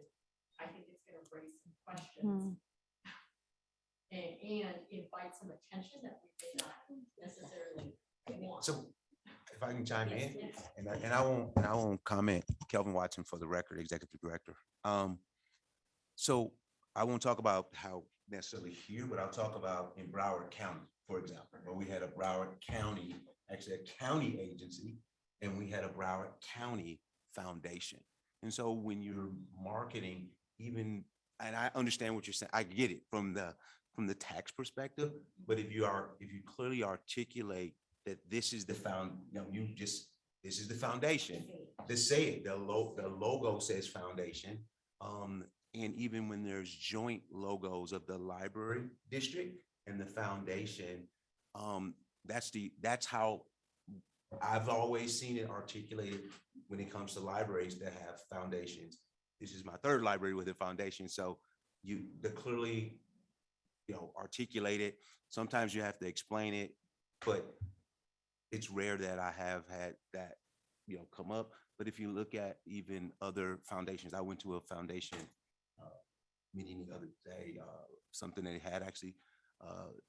I think it's going to raise some questions and invite some attention that we may not necessarily want. So if I can chime in, and I won't comment. Kelvin Watson for the record, executive director. So I won't talk about how necessarily here, but I'll talk about in Broward County, for example, where we had a Broward County, actually a county agency, and we had a Broward County foundation. And so when you're marketing, even, and I understand what you're saying, I get it from the tax perspective, but if you clearly articulate that this is the this is the foundation. Let's say it. The logo says foundation. And even when there's joint logos of the library district and the foundation, that's how I've always seen it articulated when it comes to libraries that have foundations. This is my third library with a foundation, so they clearly, articulate it. Sometimes you have to explain it, but it's rare that I have had that, come up. But if you look at even other foundations, I went to a foundation meeting the other day, something they had actually,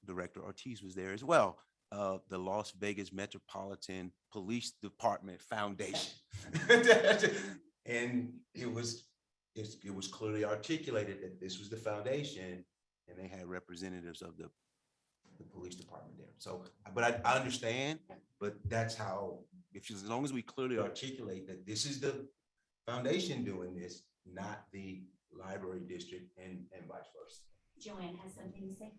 Director Ortiz was there as well. The Las Vegas Metropolitan Police Department Foundation. And it was clearly articulated that this was the foundation, and they had representatives of the police department there. So, but I understand, but that's how, as long as we clearly articulate that this is the foundation doing this, not the library district, and vice versa. Joanne has something to say.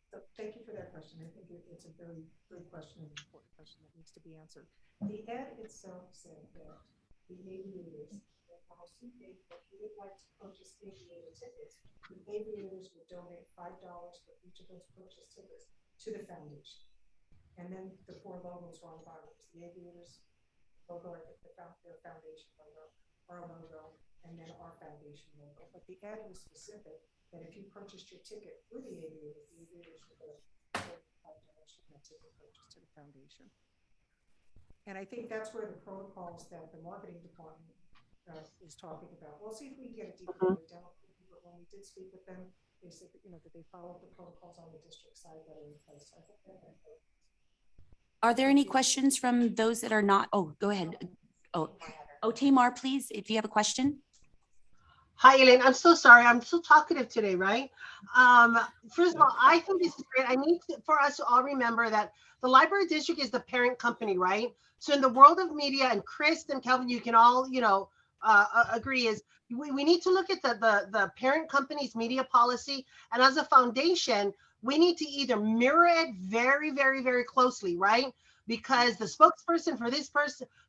So thank you for that question. I think it's a very good question and important question that needs to be answered. The ad itself said that the aviators, that if you would like to purchase aviator tickets, the aviators would donate $5 for each of those purchased tickets to the foundation. And then the 4 logos were on the bottom. The aviators logo, their foundation logo, our logo, and then our foundation logo. But the ad was specific that if you purchased your ticket with the aviators would go $5 from that ticket purchase to the foundation. And I think that's where the protocols that the marketing department is talking about. We'll see if we can get a deeper breakdown. But when we did speak with them, they said that, that they followed the protocols on the district side that are in place. So I think that. Are there any questions from those that are not? Oh, go ahead. Oh, Tamar, please, if you have a question. Hi, Elaine. I'm so sorry. I'm so talkative today, right? First of all, I think this is great. I need for us to all remember that the library district is the parent company, right? So in the world of media, and Chris and Kelvin, you can all, agree, is we need to look at the parent company's media policy. And as a foundation, we need to either mirror it very, very, very closely, right? Because the spokesperson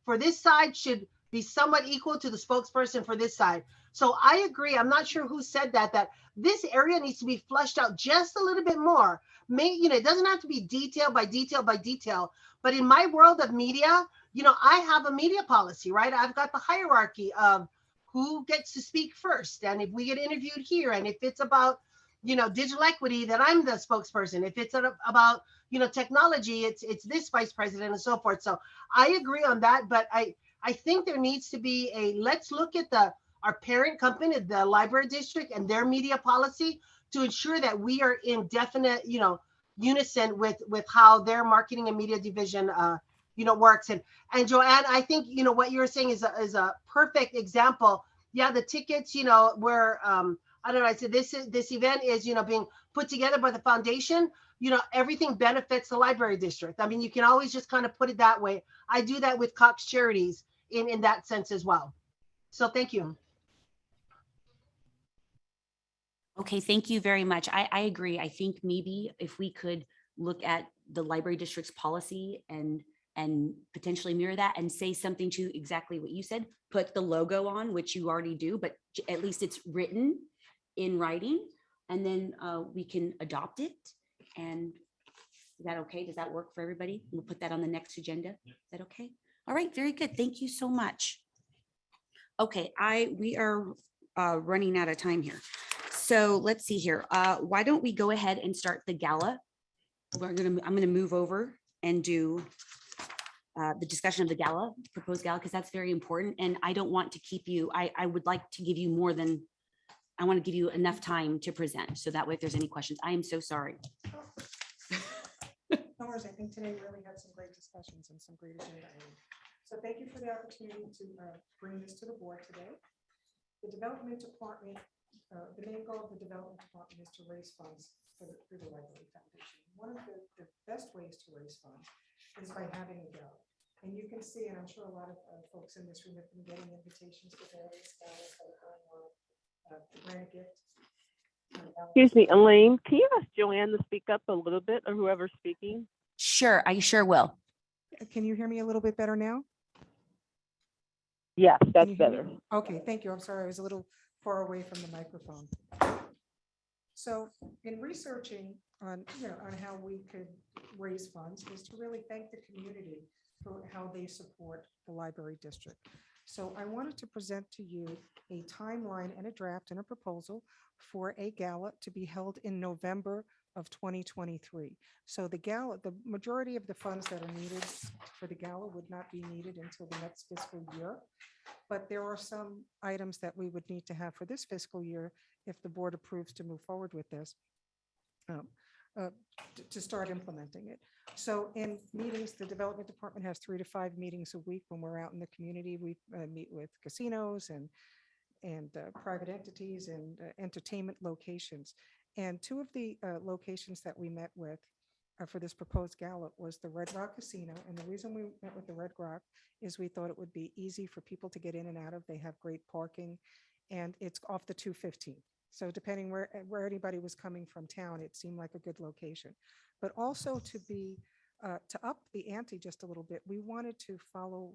for this side should be somewhat equal to the spokesperson for this side. So I agree. I'm not sure who said that this area needs to be flushed out just a little bit more. It doesn't have to be detail by detail by detail, but in my world of media, I have a media policy, right? I've got the hierarchy of who gets to speak first. And if we get interviewed here, and if it's about, digital equity, then I'm the spokesperson. If it's about, technology, it's this vice president and so forth. So I agree on that, but I think there needs to be let's look at our parent company, the library district, and their media policy to ensure that we are in definite, unison with how their marketing and media division, works. And Joanne, I think, what you're saying is a perfect example. Yeah, the tickets, where, I don't know, I said this event is, being put together by the foundation, everything benefits the library district. I mean, you can always just kind of put it that way. I do that with Cox Charities in that sense as well. So thank you. Okay, thank you very much. I agree. I think maybe if we could look at the library district's policy and potentially mirror that and say something to exactly what you said, put the logo on, which you already do, but at least it's written in writing, and then we can adopt it. And is that okay? Does that work for everybody? We'll put that on the next agenda. Is that okay? All right, very good. Thank you so much. Okay, we are running out of time here. So let's see here. Why don't we go ahead and start the gala? I'm gonna move over and do the discussion of the gala, proposed gala, because that's very important. And I don't want to keep you, I would like to give you more than, I want to give you enough time to present. So that way, if there's any questions, I am so sorry. No worries. I think today we really had some great discussions and some great agenda items. So thank you for the opportunity to bring this to the board today. The development department, the main goal of the development department is to raise funds through the Library Foundation. One of the best ways to raise funds is by having a gala. And you can see, and I'm sure a lot of folks in this room have been getting invitations to various galas that are going on. The grant gift. Excuse me, Elaine, can you ask Joanne to speak up a little bit, or whoever's speaking? Sure, I sure will. Can you hear me a little bit better now? Yes, that's better. Okay, thank you. I'm sorry, I was a little far away from the microphone. So in researching on, on how we could raise funds is to really thank the community for how they support the library district. So I wanted to present to you a timeline and a draft and a proposal for a gala to be held in November of 2023. So the gala, the majority of the funds that are needed for the gala would not be needed until the next fiscal year. But there are some items that we would need to have for this fiscal year if the board approves to move forward with this, to start implementing it. So in meetings, the development department has 3 to 5 meetings a week when we're out in the community. We meet with casinos and private entities and entertainment locations. And 2 of the locations that we met with for this proposed gala was the Red Rock Casino. And the reason we met with the Red Rock is we thought it would be easy for people to get in and out of. They have great parking and it's off the 215. So depending where anybody was coming from town, it seemed like a good location. But also to up the ante just a little bit, we wanted to follow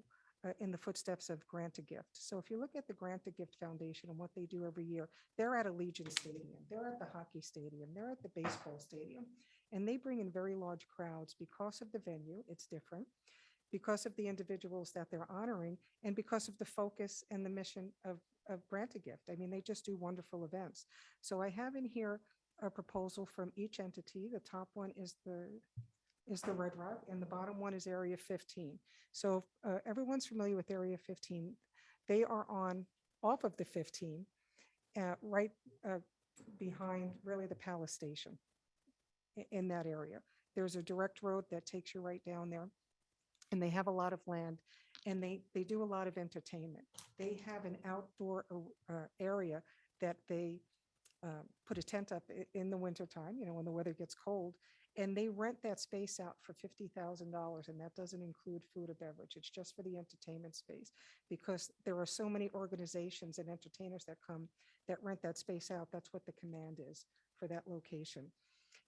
in the footsteps of Grant a Gift. So if you look at the Grant a Gift Foundation and what they do every year, they're at Allegiant Stadium, they're at the hockey stadium, they're at the baseball stadium, and they bring in very large crowds because of the venue, it's different, because of the individuals that they're honoring, and because of the focus and the mission of Grant a Gift. I mean, they just do wonderful events. So I have in here a proposal from each entity. The top one is the Red Rock, and the bottom one is Area 15. So everyone's familiar with Area 15. They are off of the 15, right behind really the Palace Station in that area. There's a direct road that takes you right down there, and they have a lot of land, and they do a lot of entertainment. They have an outdoor area that they put a tent up in the wintertime, when the weather gets cold, and they rent that space out for $50,000, and that doesn't include food or beverage. It's just for the entertainment space, because there are so many organizations and entertainers that come that rent that space out. That's what the command is for that location.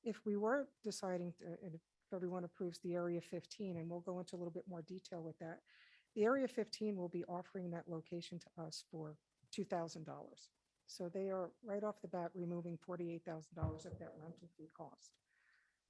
If we were deciding to, and if everyone approves the Area 15, and we'll go into a little bit more detail with that, the Area 15 will be offering that location to us for $2,000. So they are right off the bat removing $48,000 of that rental fee cost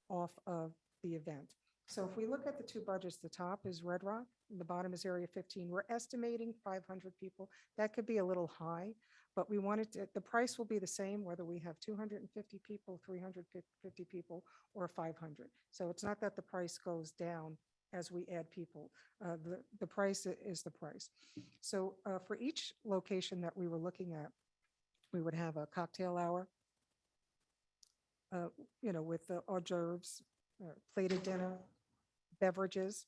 off of the event. So if we look at the 2 budgets, the top is Red Rock, and the bottom is Area 15. We're estimating 500 people. That could be a little high, but we wanted to, the price will be the same whether we have 250 people, 350 people, or 500. So it's not that the price goes down as we add people. The price is the price. So for each location that we were looking at, we would have a cocktail hour, with the hors d'oeuvres, plated dinner, beverages.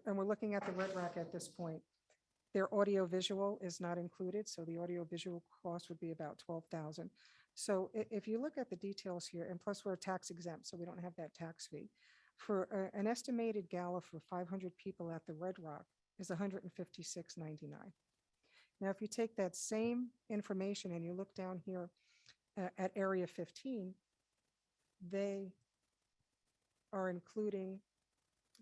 And we're looking at the Red Rock at this point. Their audio visual is not included, so the audio visual cost would be about $12,000. So if you look at the details here, and plus we're tax exempt, so we don't have that tax fee. For an estimated gala for 500 people at the Red Rock is $156.99. Now, if you take that same information and you look down here at Area 15, they are including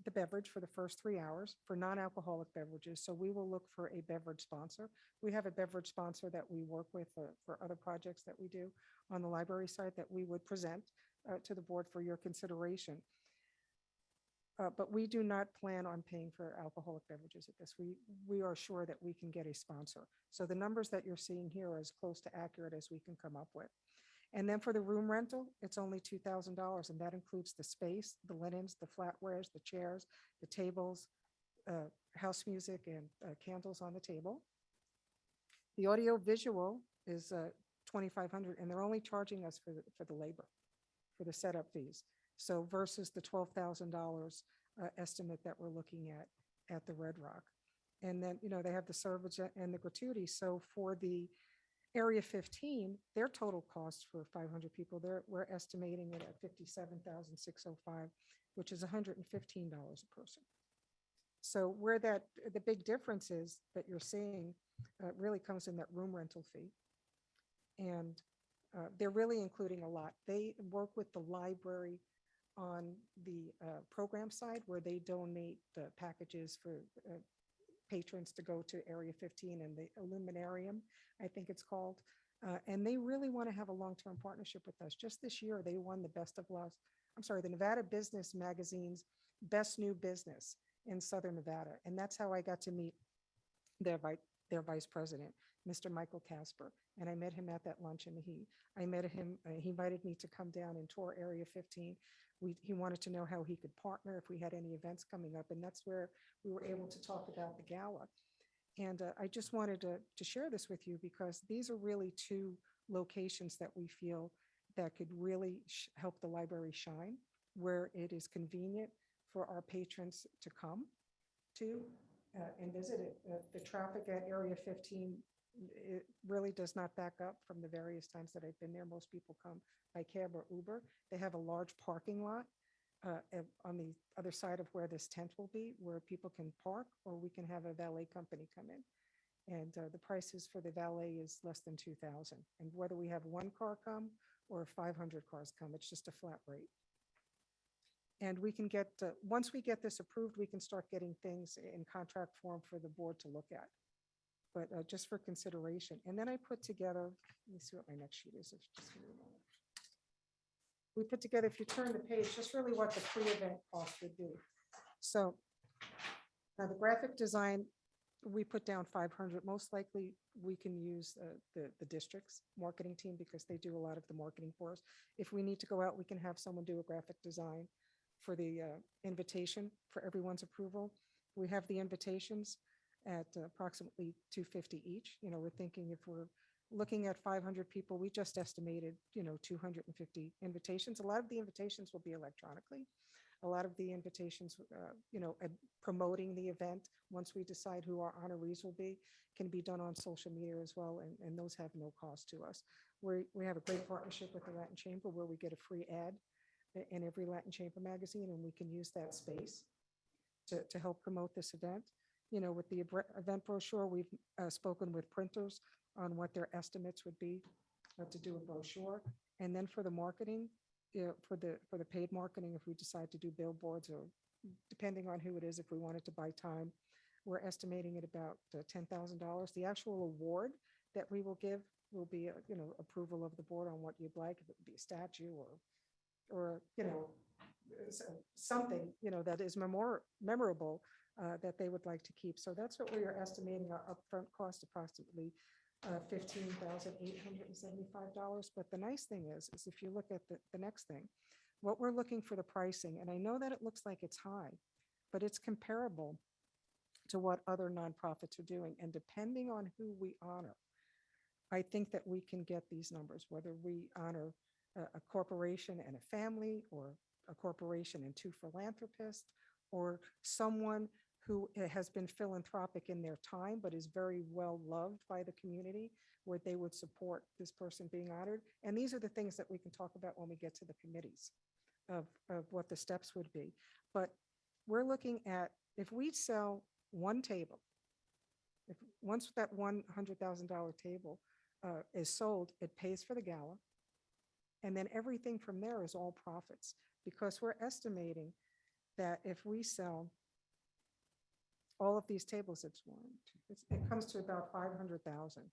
the beverage for the first 3 hours for non-alcoholic beverages. So we will look for a beverage sponsor. We have a beverage sponsor that we work with for other projects that we do on the library side that we would present to the board for your consideration. But we do not plan on paying for alcoholic beverages at this. We are sure that we can get a sponsor. So the numbers that you're seeing here are as close to accurate as we can come up with. And then for the room rental, it's only $2,000, and that includes the space, the linens, the flatwares, the chairs, the tables, house music, and candles on the table. The audio visual is $2,500, and they're only charging us for the labor, for the setup fees. So versus the $12,000 estimate that we're looking at the Red Rock. And then, they have the service and the gratuity. So for the Area 15, their total cost for 500 people, we're estimating it at $57,605, which is $115 a person. So where the big difference is that you're seeing really comes in that room rental fee. And they're really including a lot. They work with the library on the program side where they donate the packages for patrons to go to Area 15 and the Illuminarium, I think it's called. And they really want to have a long-term partnership with us. Just this year, they won the Nevada Business Magazine's Best New Business in Southern Nevada. And that's how I got to meet their vice president, Mr. Michael Casper. And I met him at that lunch, and he invited me to come down and tour Area 15. He wanted to know how he could partner if we had any events coming up. And that's where we were able to talk about the gala. And I just wanted to share this with you because these are really two locations that we feel that could really help the library shine, where it is convenient for our patrons to come to and visit it. The traffic at Area 15, it really does not back up from the various times that I've been there. Most people come by cab or Uber. They have a large parking lot on the other side of where this tent will be, where people can park, or we can have a valet company come in. And the prices for the valet is less than $2,000. And whether we have one car come or 500 cars come, it's just a flat rate. And we can get, once we get this approved, we can start getting things in contract form for the board to look at. But just for consideration. And then I put together, let me see what my next sheet is. Just give me a moment. We put together, if you turn the page, just really what the pre-event cost would be. So now the graphic design, we put down 500. Most likely we can use the district's marketing team because they do a lot of the marketing for us. If we need to go out, we can have someone do a graphic design for the invitation for everyone's approval. We have the invitations at approximately $250 each. You know, we're thinking if we're looking at 500 people, we just estimated, 250 invitations. A lot of the invitations will be electronically. A lot of the invitations, promoting the event, once we decide who our honorees will be, can be done on social media as well, and those have no cost to us. We have a great partnership with the Latin Chamber where we get a free ad in every Latin Chamber magazine, and we can use that space to help promote this event. With the event brochure, we've spoken with printers on what their estimates would be to do a brochure. And then for the marketing, for the paid marketing, if we decide to do billboards, or depending on who it is, if we wanted to buy time, we're estimating at about $10,000. The actual award that we will give will be, approval of the board on what you'd like, if it would be a statue or something, that is memorable that they would like to keep. So that's what we are estimating our upfront cost, approximately $15,875. But the nice thing is if you look at the next thing, what we're looking for the pricing, and I know that it looks like it's high, but it's comparable to what other nonprofits are doing. And depending on who we honor, I think that we can get these numbers, whether we honor a corporation and a family, or a corporation and two philanthropists, or someone who has been philanthropic in their time, but is very well loved by the community, where they would support this person being honored. And these are the things that we can talk about when we get to the committees of what the steps would be. But we're looking at, if we sell one table, once that $100,000 table is sold, it pays for the gala. And then everything from there is all profits, because we're estimating that if we sell all of these tables, it comes to about 500,000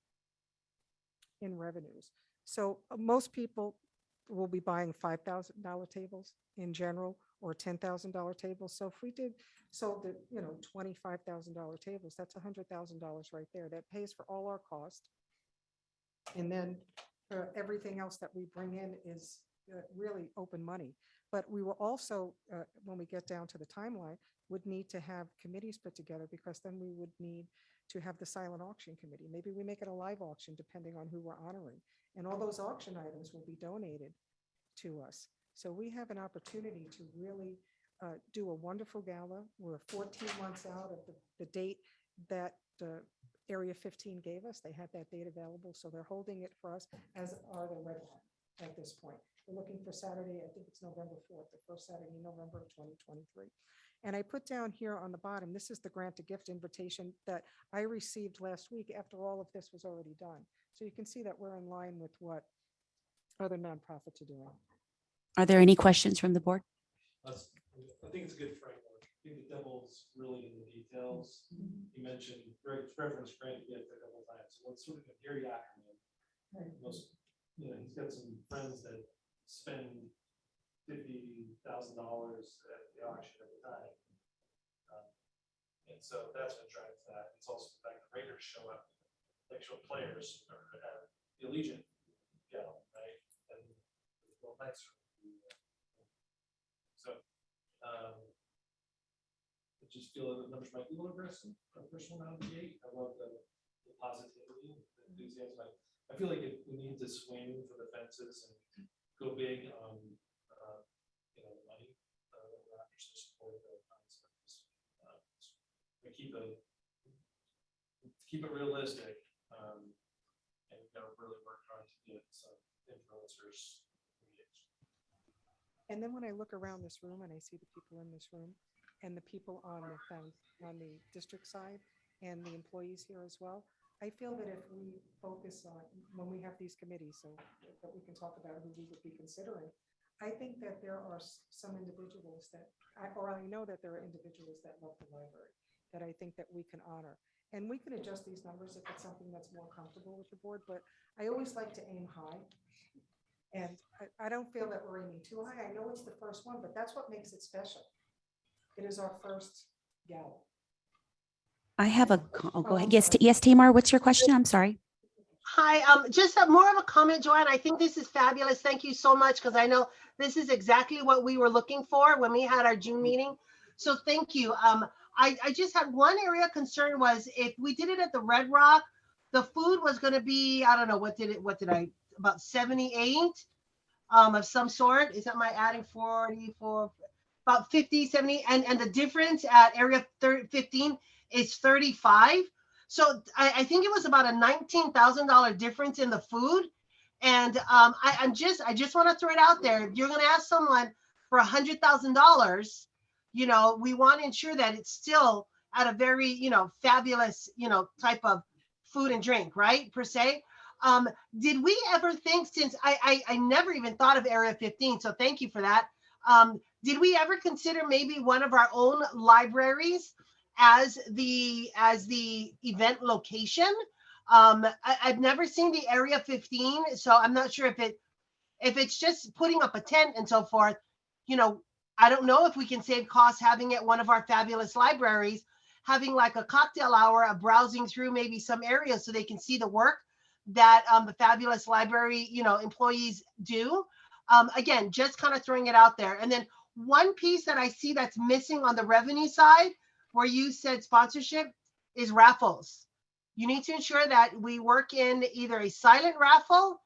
in revenues. So most people will be buying $5,000 tables in general, or $10,000 tables. So if we sold the $25,000 tables, that's $100,000 right there. That pays for all our costs. And then everything else that we bring in is really open money. But we will also, when we get down to the timeline, would need to have committees put together, because then we would need to have the silent auction committee. Maybe we make it a live auction depending on who we're honoring. And all those auction items will be donated to us. So we have an opportunity to really do a wonderful gala. We're 14 months out of the date that Area 15 gave us. They had that date available, so they're holding it for us, as are the Red Hawk at this point. We're looking for Saturday, I think it's November 4th, the first Saturday in November of 2023. And I put down here on the bottom, this is the grant to gift invitation that I received last week after all of this was already done. So you can see that we're in line with what other nonprofits are doing. Are there any questions from the board? I think it's a good framework. think the devil's really in the details. You mentioned reference grant gift a couple of times. What's sort of a Gary acronym? Most, he's got some friends that spend $50,000 at the auction at the time. And so that's what drives that. It's also the fact the Raiders show up, actual players or the Allegiant, right? And it's a little nicer. So I just feel that the numbers might be a little aggressive for a first one out of the gate. I love the positivity, the enthusiasm. I feel like if we need to swing for the fences and go big on money, we're not just support the concepts. We keep it realistic, and we've got to really work hard to get some influencers engaged. And then when I look around this room and I see the people in this room and the people on the district side and the employees here as well, I feel that if we focus on, when we have these committees, so that we can talk about who we would be considering, I think that there are some individuals that, I know that there are individuals that love the library, that I think that we can honor. And we can adjust these numbers if it's something that's more comfortable with the board, but I always like to aim high. And I don't feel that we're aiming too high. I know it's the first one, but that's what makes it special. It is our first gala. I have go ahead. Yes, Tamar, what's your question? I'm sorry. Hi, just more of a comment, Joanne. I think this is fabulous. Thank you so much, because I know this is exactly what we were looking for when we had our June meeting. So thank you. I just had one area of concern was if we did it at the Red Rock, the food was going to be, I don't know, about 78 of some sort. Is that my adding 44, about 50, 70, and the difference at area 15 is 35. So I think it was about a $19,000 difference in the food. And I just want to throw it out there. If you're going to ask someone for $100,000, we want to ensure that it's still at a very, fabulous, type of food and drink, right, per se. Did we ever think, since I never even thought of Area 15, so thank you for that. Did we ever consider maybe one of our own libraries as the event location? I've never seen the Area 15, so I'm not sure if it's just putting up a tent and so forth. I don't know if we can save costs having it one of our fabulous libraries, having like a cocktail hour of browsing through maybe some areas so they can see the work that the fabulous library employees do. Again, just kind of throwing it out there. And then one piece that I see that's missing on the revenue side, where you said sponsorship, is raffles. You need to ensure that we work in either a silent raffle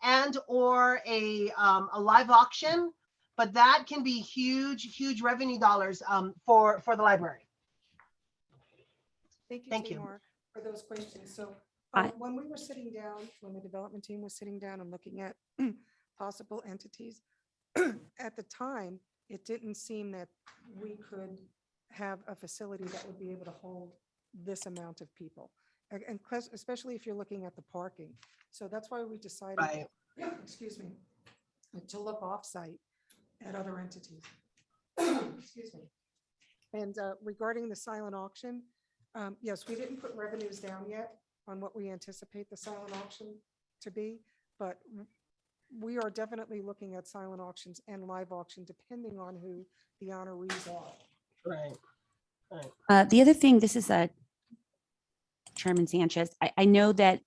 and or a live auction, but that can be huge revenue dollars for the library. Thank you, Tamar, for those questions. So when we were sitting down, when the development team was sitting down and looking at possible entities, at the time, it didn't seem that we could have a facility that would be able to hold this amount of people, and especially if you're looking at the parking. So that's why we decided, excuse me, to look off-site at other entities. Excuse me. And regarding the silent auction, yes, we didn't put revenues down yet on what we anticipate the silent auction to be, but we are definitely looking at silent auctions and live auction depending on who the honorees are. Right. The other thing, this is Chairman Sanchez. I know that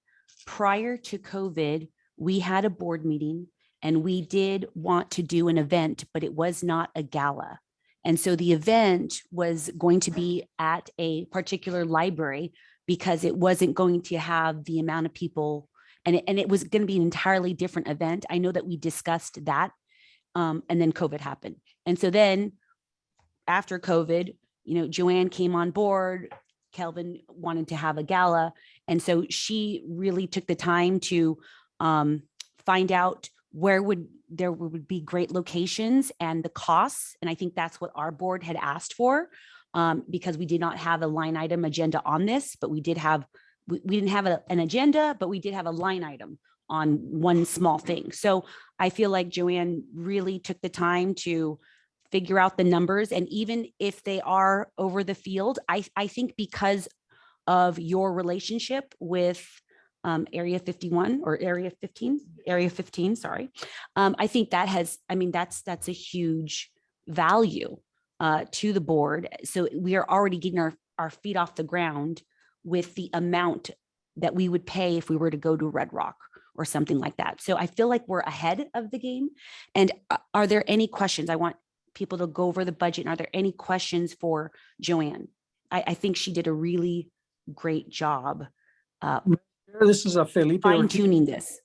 prior to COVID, we had a board meeting and we did want to do an event, but it was not a gala. And so the event was going to be at a particular library because it wasn't going to have the amount of people, and it was going to be an entirely different event. I know that we discussed that, and then COVID happened. And so then after COVID, Joanne came on board, Kelvin wanted to have a gala. And so she really took the time to find out where there would be great locations and the costs. And I think that's what our board had asked for, because we did not have a line item agenda on this, but we didn't have an agenda, but we did have a line item on one small thing. So I feel like Joanne really took the time to figure out the numbers. And even if they are over the field, I think because of your relationship with Area 51 or Area 15, sorry. I think that has, I mean, that's a huge value to the board. So we are already getting our feet off the ground with the amount that we would pay if we were to go to Red Rock or something like that. So I feel like we're ahead of the game. And are there any questions? I want people to go over the budget. And are there any questions for Joanne? I think she did a really great job This is a Felipe fine Ortiz. tuning this.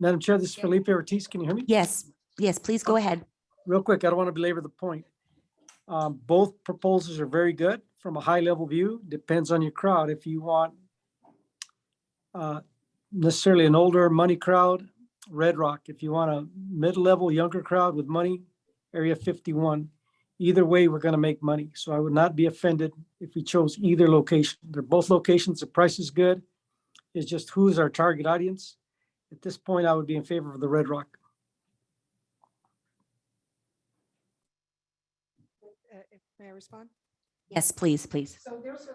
Madam Chair, this is Felipe Ortiz. Can you hear me? Yes, yes, please go ahead. Real quick, I don't want to belabor the point. Both proposals are very good from a high level view. Depends on your crowd. If you want necessarily an older money crowd, Red Rock. If you want a mid-level younger crowd with money, Area 51. Either way, we're going to make money. So I would not be offended if we chose either location. They're both locations. The price is good. It's just who's our target audience. At this point, I would be in favor of the Red Rock. May I respond? Yes, please, please. So there's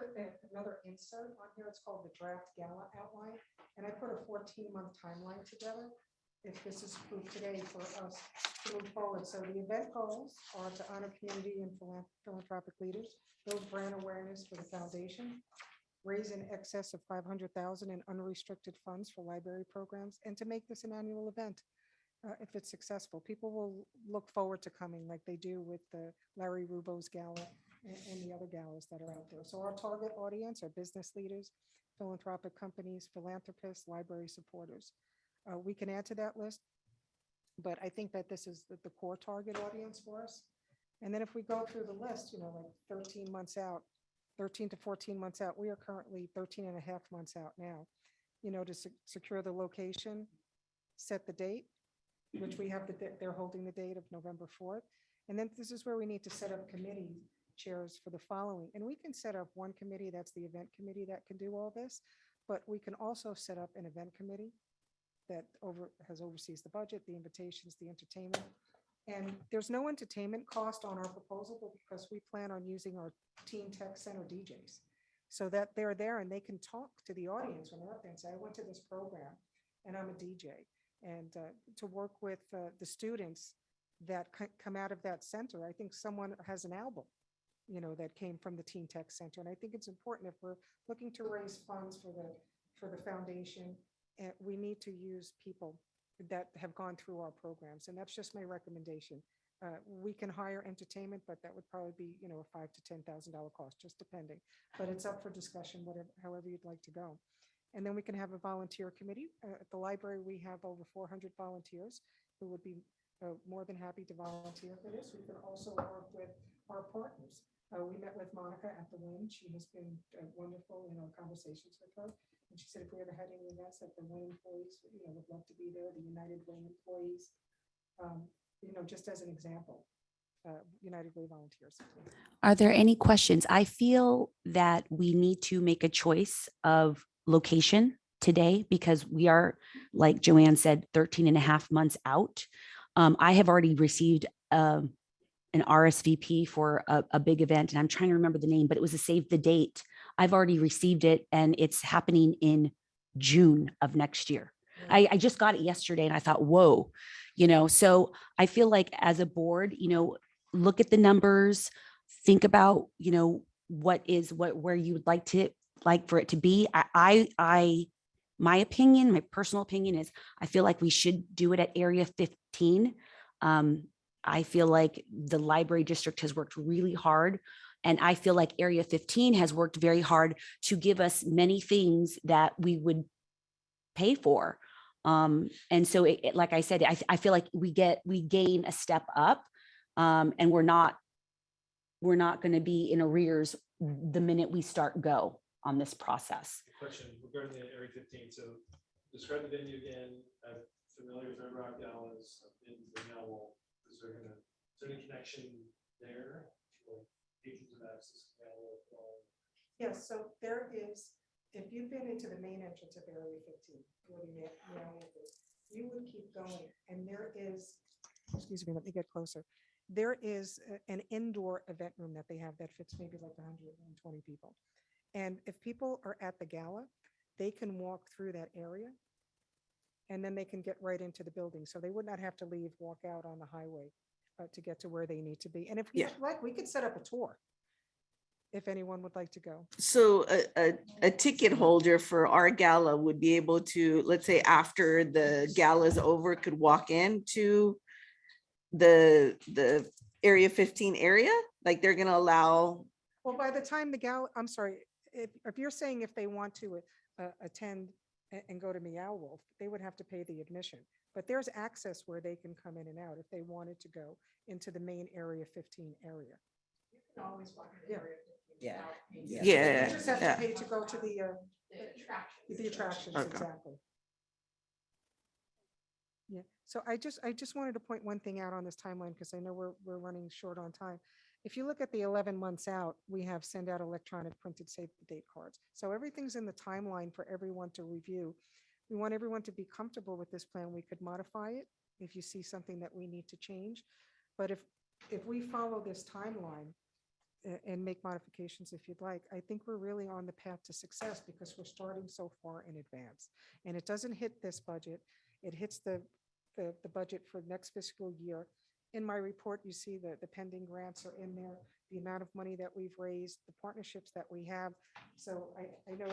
another insert on here. It's called the draft gala outline. And I put a 14-month timeline together. If this is approved today for us to move forward. So the event goals are to honor community and philanthropic leaders, build brand awareness for the foundation, raise in excess of $500,000 in unrestricted funds for library programs, and to make this an annual event. If it's successful, people will look forward to coming like they do with the Larry Rubo's Gala and the other galas that are out there. So our target audience are business leaders, philanthropic companies, philanthropists, library supporters. We can add to that list, but I think that this is the core target audience for us. And then if we go through the list, like 13 months out, 13 to 14 months out, we are currently 13 and a half months out now, to secure the location, set the date, which we have, they're holding the date of November 4th. And then this is where we need to set up committee chairs for the following. And we can set up one committee, that's the event committee that can do all this, but we can also set up an event committee that oversees the budget, the invitations, the entertainment. And there's no entertainment cost on our proposal, but because we plan on using our Teen Tech Center DJs so that they're there and they can talk to the audience when they're up there and say, I went to this program and I'm a DJ. And to work with the students that come out of that center. I think someone has an album, that came from the Teen Tech Center. And I think it's important if we're looking to raise funds for the foundation, we need to use people that have gone through our programs. And that's just my recommendation. We can hire entertainment, but that would probably be, a $5,000 to $10,000 cost, just depending. But it's up for discussion, however you'd like to go. And then we can have a volunteer committee. At the library, we have over 400 volunteers who would be more than happy to volunteer for this. We can also work with our partners. We met with Monica at the Wynn. She has been wonderful in our conversations with her. And she said if we ever had any events that the Wynn employees, would love to be there, the United Way employees, just as an example, United Way volunteers. Are there any questions? I feel that we need to make a choice of location today because we are, like Joanne said, 13 and a half months out. I have already received an RSVP for a big event, and I'm trying to remember the name, but it was a save the date. I've already received it, and it's happening in June of next year. I just got it yesterday, and I thought, whoa, so I feel like as a board, look at the numbers, think about, where you would like for it to be. My personal opinion is I feel like we should do it at Area 15. I feel like the library district has worked really hard, and I feel like Area 15 has worked very hard to give us many things that we would pay for. And so like I said, I feel like we gain a step up, and we're not going to be in arrears the minute we start go on this process. Question regarding the Area 15. So describe the venue again. I'm familiar with Red Rock Galas. I've been to the Owl. Is there any connection there? Or patrons of access to the Owl? Yes, so there is, if you've been into the main entrance of Area 15, you would keep going. And there is, excuse me, let me get closer. there is an indoor event room that they have that fits maybe like 120 people. And if people are at the gala, they can walk through that area and then they can get right into the building. So they would not have to leave, walk out on the highway to get to where they need to be. And if you Yeah. like, we could set up a tour if anyone would like to go. So a ticket holder for our gala would be able to, let's say after the gala is over, could walk into the Area 15 area? Like they're gonna allow, Well, by the time the gala, I'm sorry, if you're saying if they want to attend and go to Meow Wolf, they would have to pay the admission. But there's access where they can come in and out if they wanted to go into the main Area 15 area. You can always walk in Yeah. the area. Yeah. without paying. Yeah. You just have Yeah. to pay to go to the attractions. attractions, Okay. exactly. Yeah, so I just wanted to point one thing out on this timeline, because I know we're running short on time. If you look at the 11 months out, we have send out electronic printed save the date cards. So everything's in the timeline for everyone to review. We want everyone to be comfortable with this plan. We could modify it if you see something that we need to change. But if we follow this timeline and make modifications if you'd like, I think we're really on the path to success because we're starting so far in advance. And it doesn't hit this budget. It hits the budget for next fiscal year. In my report, you see the pending grants are in there, the amount of money that we've raised, the partnerships that we have. So I know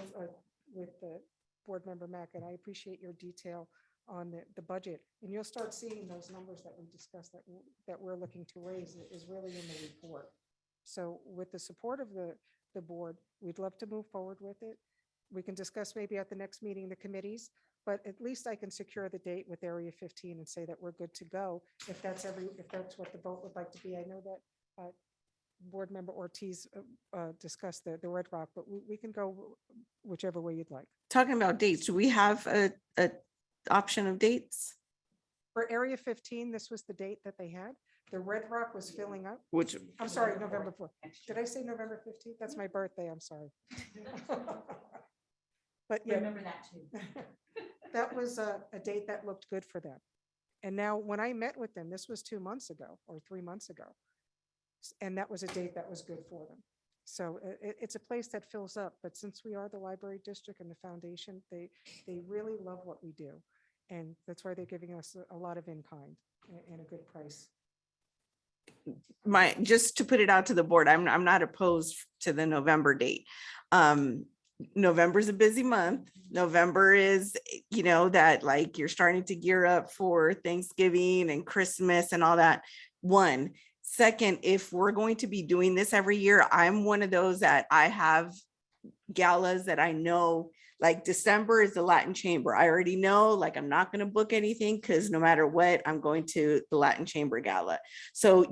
with the board member Mack, and I appreciate your detail on the budget. And you'll start seeing those numbers that we discussed that we're looking to raise is really in the report. So with the support of the board, we'd love to move forward with it. We can discuss maybe at the next meeting, the committees, but at least I can secure the date with Area 15 and say that we're good to go. If that's what the vote would like to be. I know that board member Ortiz discussed the Red Rock, but we can go whichever way you'd like. talking about dates, do we have a option of dates? For Area 15, this was the date that they had. The Red Rock was filling up. Which, I'm sorry, November 4th. Did I say November 15th? That's my birthday. I'm sorry. But yeah. Remember that too. That was a date that looked good for them. And now when I met with them, this was 2 months ago or 3 months ago. And that was a date that was good for them. So it's a place that fills up, but since we are the library district and the foundation, they really love what we do. And that's why they're giving us a lot of in-kind and a good price. just to put it out to the board, I'm not opposed to the November date. November's a busy month. November is, that like you're starting to gear up for Thanksgiving and Christmas and all that. One. Second, if we're going to be doing this every year, I'm one of those that I have galas that I know, like December is the Latin Chamber. I already know, like, I'm not going to book anything because no matter what, I'm going to the Latin Chamber Gala. So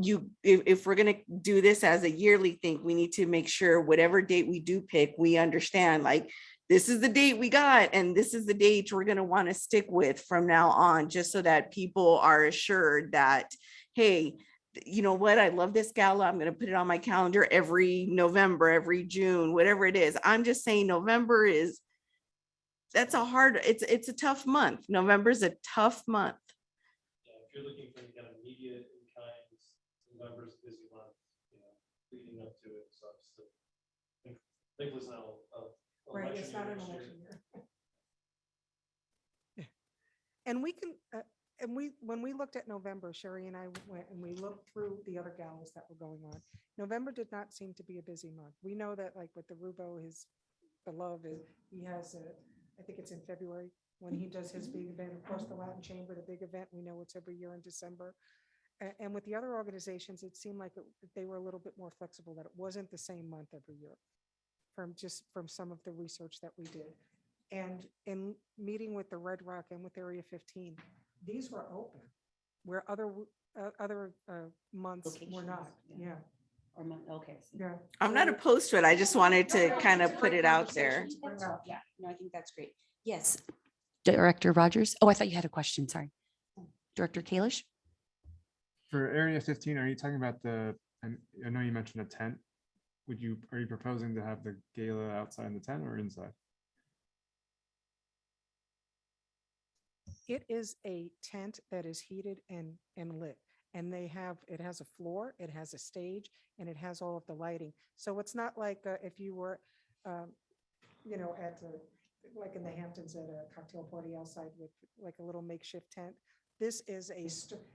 if we're going to do this as a yearly thing, we need to make sure whatever date we do pick, we understand like, this is the date we got, and this is the date we're going to want to stick with from now on, just so that people are assured that, hey, you know what, I love this gala. I'm going to put it on my calendar every November, every June, whatever it is. I'm just saying November it's a tough month. November's a tough month. Yeah, if you're looking for any kind of immediate in kind, November's a busy month, leading up to it. So thankfully it's not a Right, it's not an election year. election year. And we can, when we looked at November, Sherry and I went and we looked through the other galas that were going on. November did not seem to be a busy month. We know that like with the Rubo, the love is, he has I think it's in February when he does his big event. Of course, the Latin Chamber, the big event, we know it's every year in December. And with the other organizations, it seemed like they were a little bit more flexible, that it wasn't the same month every year from some of the research that we did. And in meeting with the Red Rock and with Area 15, these were open, where other months were not. Yeah. Okay. Yeah. I'm not opposed to it. I just wanted to kind of put it out there. Yeah, no, I think that's great. Yes. Director Rogers. Oh, I thought you had a question. Sorry. Director Kalish. For Area 15, are you talking about I know you mentioned a tent. Are you proposing to have the gala outside in the tent or inside? It is a tent that is heated and lit. And it has a floor, it has a stage, and it has all of the lighting. So it's not like if you were, like in the Hamptons at a cocktail party outside with like a little makeshift tent. This is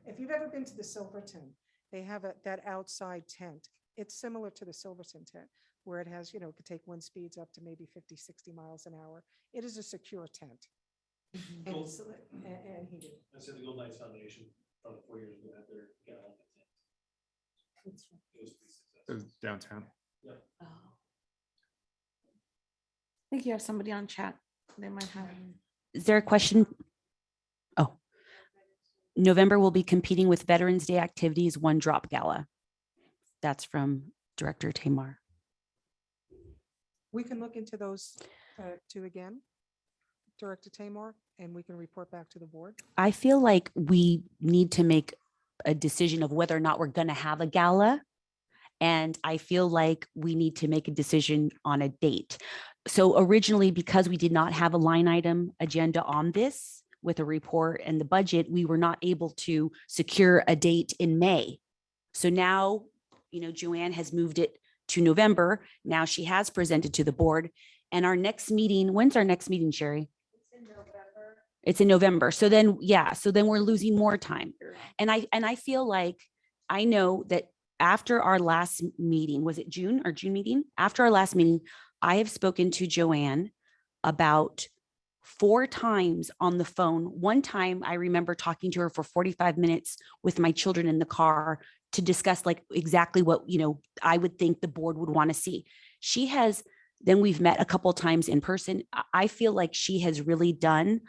if you've ever been to the Silverton, they have that outside tent. It's similar to the Silverton tent where it has, it could take wind speeds up to maybe 50, 60 miles an hour. It is a secure tent. And it's, and heated. I said the Golden Knights Foundation, probably 4 years ago, had their gala at the tent. It was pretty It successful. was downtown. Yep. I think you have somebody on chat. They might have. Is there a question? Oh. November will be competing with Veterans Day activities, One Drop Gala. That's from Director Tamar. We can look into those two again, Director Tamar, and we can report back to the board. I feel like we need to make a decision of whether or not we're going to have a gala. And I feel like we need to make a decision on a date. So originally, because we did not have a line item agenda on this with a report and the budget, we were not able to secure a date in May. So now, Joanne has moved it to November. Now she has presented to the board. And our next meeting, when's our next meeting, Sherry? It's in November. So then, so then we're losing more time. And I feel like, I know that after our last meeting, was it June meeting? After our last meeting, I have spoken to Joanne about 4 times on the phone. One time I remember talking to her for 45 minutes with my children in the car to discuss like exactly what, I would think the board would want to see. Then we've met a couple of times in person. I feel like she has really done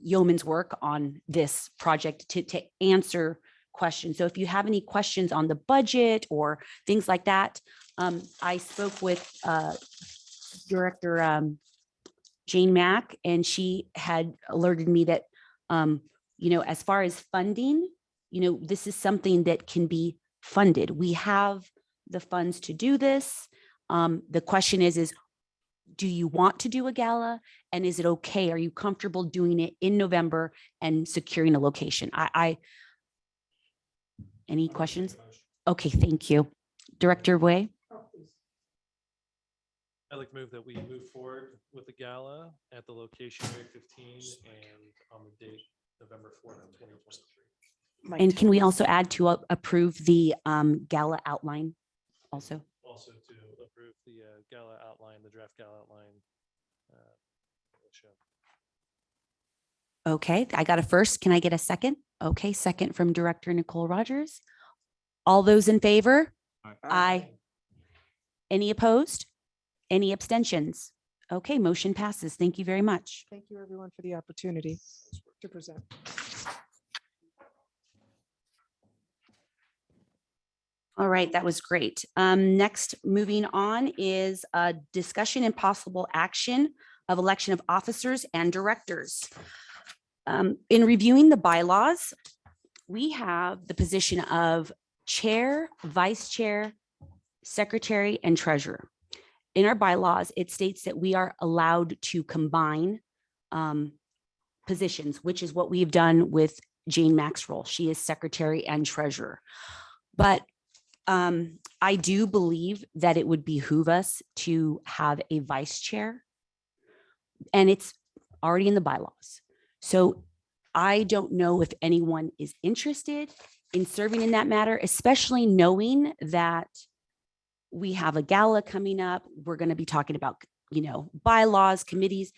yeoman's work on this project to answer questions. So if you have any questions on the budget or things like that, I spoke with Director Jane Mack, and she had alerted me that, as far as funding, this is something that can be funded. We have the funds to do this. The question is, do you want to do a gala? And is it okay? Are you comfortable doing it in November and securing a location? Any questions? Okay, thank you. Director Way. I'd like to move that we move forward with the gala at the location Area 15 and on the date November 4th, 2023. And can we also add to approve the gala outline also? Also to approve the gala outline, the draft gala outline. Show. Okay, I got a first. Can I get a second? Okay, second from Director Nicole Rogers. All those in favor? Aye. Any opposed? Any abstentions? Okay, motion passes. Thank you very much. Thank you, everyone, for the opportunity to present. All right, that was great. Next, moving on is a discussion and possible action of election of officers and directors. In reviewing the bylaws, we have the position of chair, vice chair, secretary, and treasurer. In our bylaws, it states that we are allowed to combine positions, which is what we've done with Jane Mack's role. She is secretary and treasurer. But I do believe that it would behoove us to have a vice chair, and it's already in the bylaws. So I don't know if anyone is interested in serving in that matter, especially knowing that we have a gala coming up. We're going to be talking about, bylaws, committees.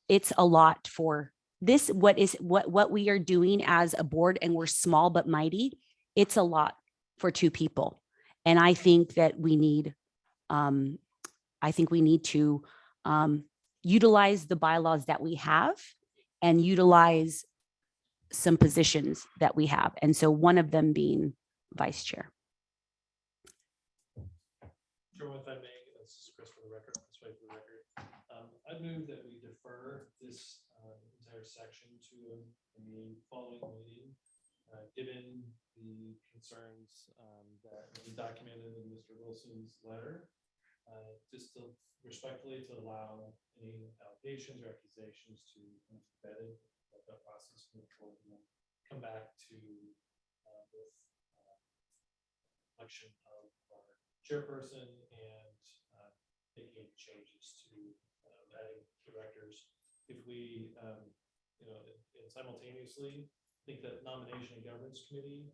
It's a lot for this. What we are doing as a board, and we're small but mighty. It's a lot for 2 people. And I think that we need, to utilize the bylaws that we have and utilize some positions that we have. And so one of them being vice chair. Sure, if I may, this is Chris for the record. I move that we defer this entire section to the following meeting, given the concerns that we documented in Mr. Wilson's letter, just to respectfully to allow any allegations or accusations to be vetted, let that process move forward, and then come back to with election of our chairperson and making changes to adding directors. If we, and simultaneously think that nomination and governance committee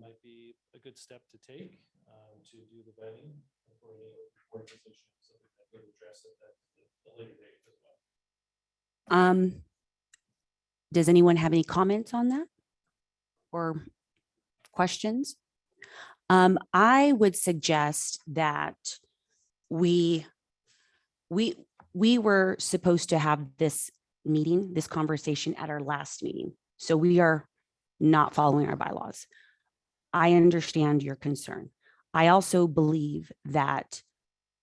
might be a good step to take to do the vetting for any board positions that we could address at the later date as well. Does anyone have any comments on that or questions? I would suggest that we were supposed to have this meeting, this conversation at our last meeting. So we are not following our bylaws. I understand your concern. I also believe that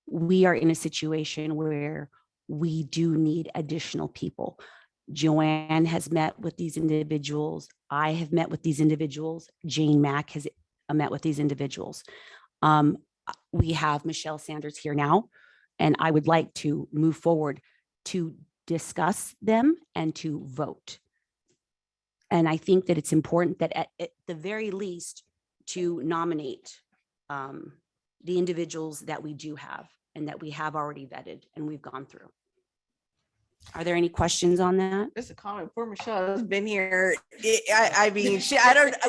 we are in a situation where we do need additional people. Joanne has met with these individuals. I have met with these individuals. Jane Mack has met with these individuals. We have Michelle Sanders here now, and I would like to move forward to discuss them and to vote. And I think that it's important that at the very least to nominate the individuals that we do have and that we have already vetted and we've gone through. Are there any questions on that? Just a comment. Poor Michelle has been here. I mean,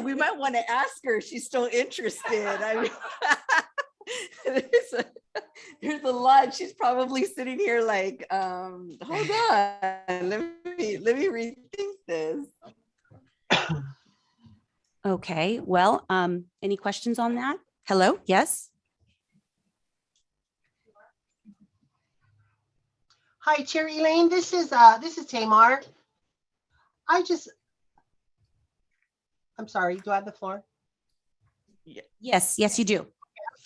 we might want to ask her. if She's still interested. I mean, there's a lot. She's probably sitting here like, hold on, let me rethink this. Okay, well, any questions on that? Hello, yes? Hi, Chair Elaine. This is Tamar. I'm sorry. Do I have the floor? Yes, you do.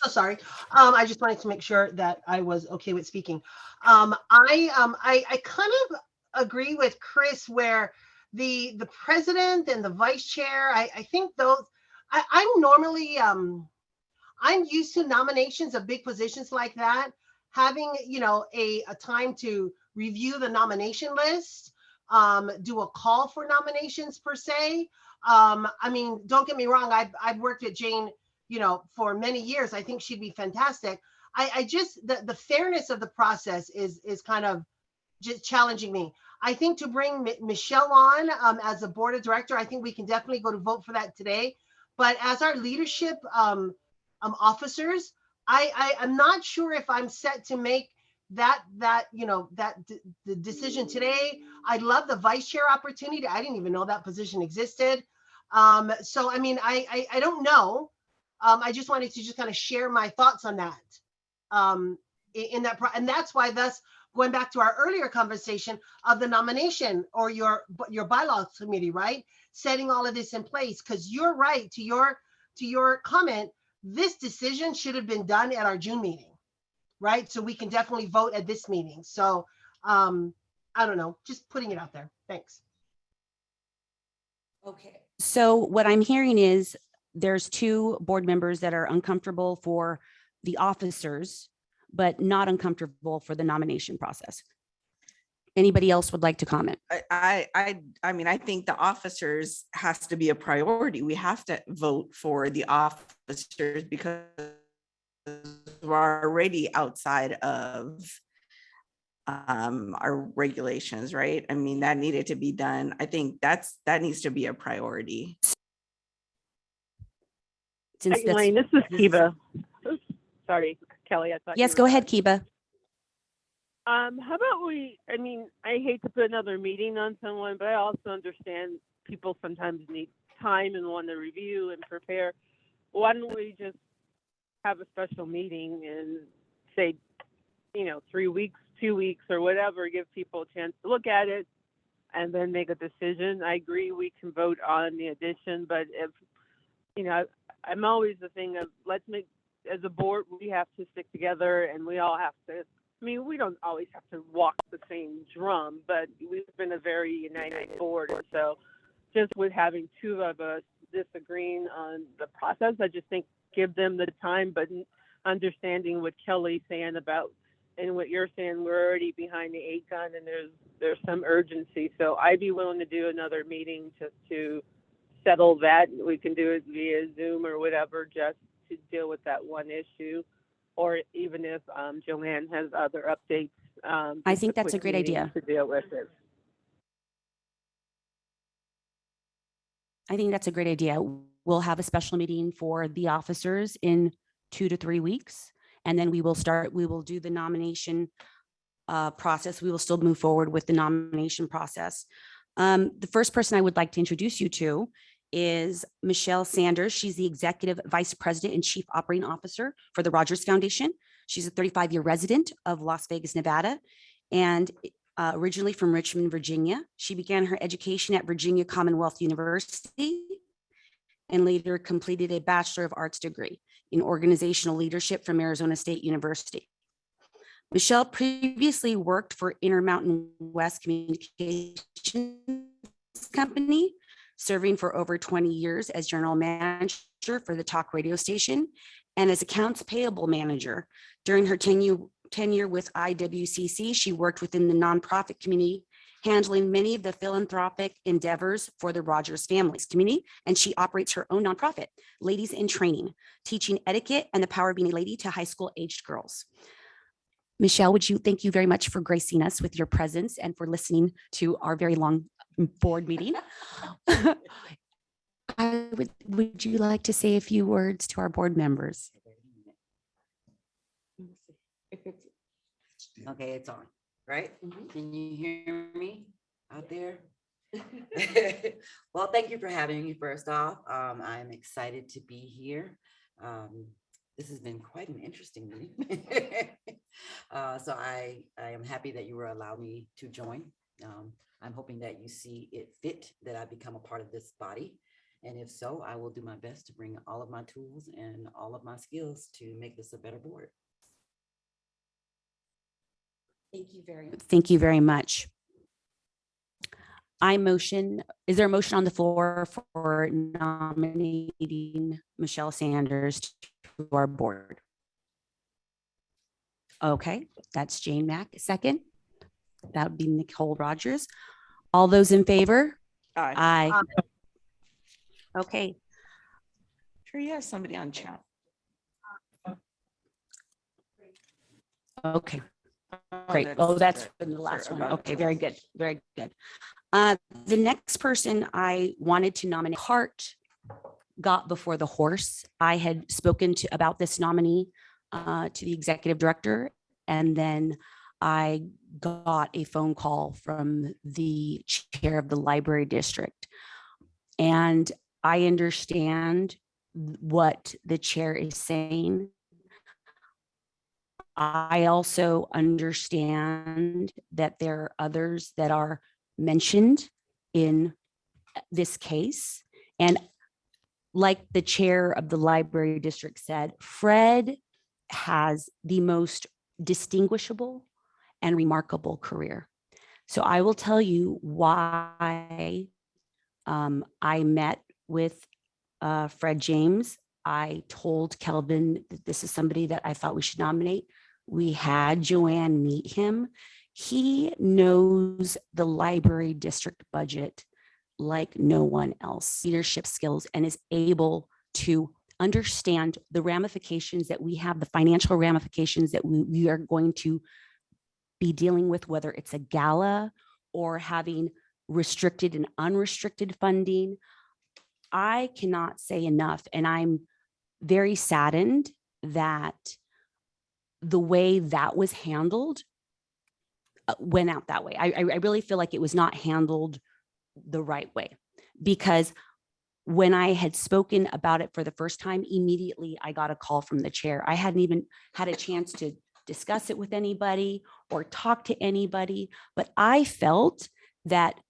So sorry. I just wanted to make sure that I was okay with speaking. I kind of agree with Chris where the president and the vice chair, I think those, I'm normally, I'm used to nominations of big positions like that, having, a time to review the nomination list, do a call for nominations per se. I mean, don't get me wrong. I've worked with Jane, for many years. I think she'd be fantastic. I just, the fairness of the process is kind of just challenging me. I think to bring Michelle on as a board of director, I think we can definitely go to vote for that today. But as our leadership officers, I'm not sure if I'm set to make the decision today. I love the vice chair opportunity. I didn't even know that position existed. So, I mean, I don't know. I just wanted to just kind of share my thoughts on that. And that's why thus going back to our earlier conversation of the nomination or your bylaws committee, right? Setting all of this in place, because you're right to your comment, this decision should have been done at our June meeting, right? So we can definitely vote at this meeting. So I don't know, just putting it out there. Thanks. Okay. So what I'm hearing is there's two board members that are uncomfortable for the officers, but not uncomfortable for the nomination process. Anybody else would like to comment? I mean, I think the officers has to be a priority. We have to vote for the officers because we're already outside of our regulations, right? I mean, that needed to be done. I think that needs to be a priority. Since Elaine, this is Kiva. Sorry, Kelly. I thought. Yes, go ahead, Kiba. How about I mean, I hate to put another meeting on someone, but I also understand people sometimes need time and want to review and prepare. Why don't we just have a special meeting and say, 3 weeks, 2 weeks or whatever, give people a chance to look at it and then make a decision. I agree we can vote on the addition, but if, I'm always the thing of as a board, we have to stick together and we all have to, we don't always have to walk the same drum, but we've been a very united board. And so just with having two of us disagreeing on the process, I just think give them the time, but understanding what Kelly's saying about, and what you're saying, we're already behind the 8 gun and there's some urgency. So I'd be willing to do another meeting just to settle that. We can do it via Zoom or whatever, just to deal with that one issue, or even if Joanne has other updates. I just think that's a quick great meeting idea. To deal with it. I think that's a great idea. We'll have a special meeting for the officers in 2 to 3 weeks. And then we will do the nomination process. We will still move forward with the nomination process. The first person I would like to introduce you to is Michelle Sanders. She's the Executive Vice President and Chief Operating Officer for the Rogers Foundation. She's a 35-year resident of Las Vegas, Nevada, and originally from Richmond, Virginia. She began her education at Virginia Commonwealth University and later completed a Bachelor of Arts degree in organizational leadership from Arizona State University. Michelle previously worked for Intermountain West Communications Company, serving for over 20 years as general manager for the talk radio station and as accounts payable manager. During her tenure with IWCC, she worked within the nonprofit community, handling many of the philanthropic endeavors for the Rogers families community, and she operates her own nonprofit, Ladies in Training, teaching etiquette and the power of being a lady to high school aged girls. Michelle, thank you very much for gracing us with your presence and for listening to our very long board meeting. Would you like to say a few words to our board members? Okay, it's on, right? Can you hear me out there? Well, thank you for having me first off. I'm excited to be here. This has been quite an interesting meeting. So I am happy that you were allowed me to join. I'm hoping that you see it fit that I become a part of this body. And if so, I will do my best to bring all of my tools and all of my skills to make this a better board. Thank you very much. Is there a motion on the floor for nominating Michelle Sanders to our board? Okay, that's Jane Mack. Second, that would be Nicole Rogers. All those in favor? Aye. Aye. Okay. Sure, you have somebody on chat. Okay. Great. Oh, that's been the last one. Okay, very good. Very good. The next person I wanted to nominate, cart got before the horse. I had spoken about this nominee to the executive director, and then I got a phone call from the chair of the library district. And I understand what the chair is saying. I also understand that there are others that are mentioned in this case. And like the chair of the library district said, Fred has the most distinguishable and remarkable career. So I will tell you why I met with Fred James. I told Kelvin that this is somebody that I thought we should nominate. We had Joanne meet him. He knows the library district budget like no one else, leadership skills, and is able to understand the ramifications that we have, the financial ramifications that we are going to be dealing with, whether it's a gala or having restricted and unrestricted funding. I cannot say enough, and I'm very saddened that the way that was handled went out that way. I really feel like it was not handled the right way, because when I had spoken about it for the first time, immediately I got a call from the chair. I hadn't even had a chance to discuss it with anybody or talk to anybody, but I felt that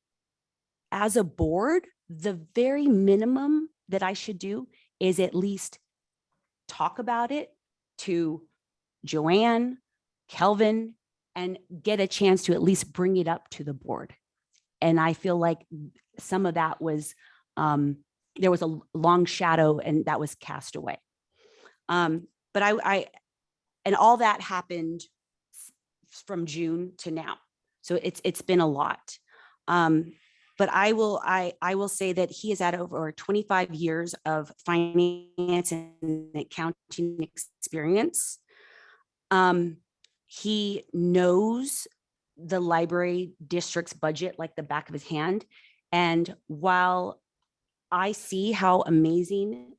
as a board, the very minimum that I should do is at least talk about it to Joanne, Kelvin, and get a chance to at least bring it up to the board. And I feel like some of that was, there was a long shadow and that was cast away. But and all that happened from June to now. So it's been a lot. but I will say that he has had over 25 years of finance and accounting experience. He knows the library district's budget like the back of his hand. And while I see how amazing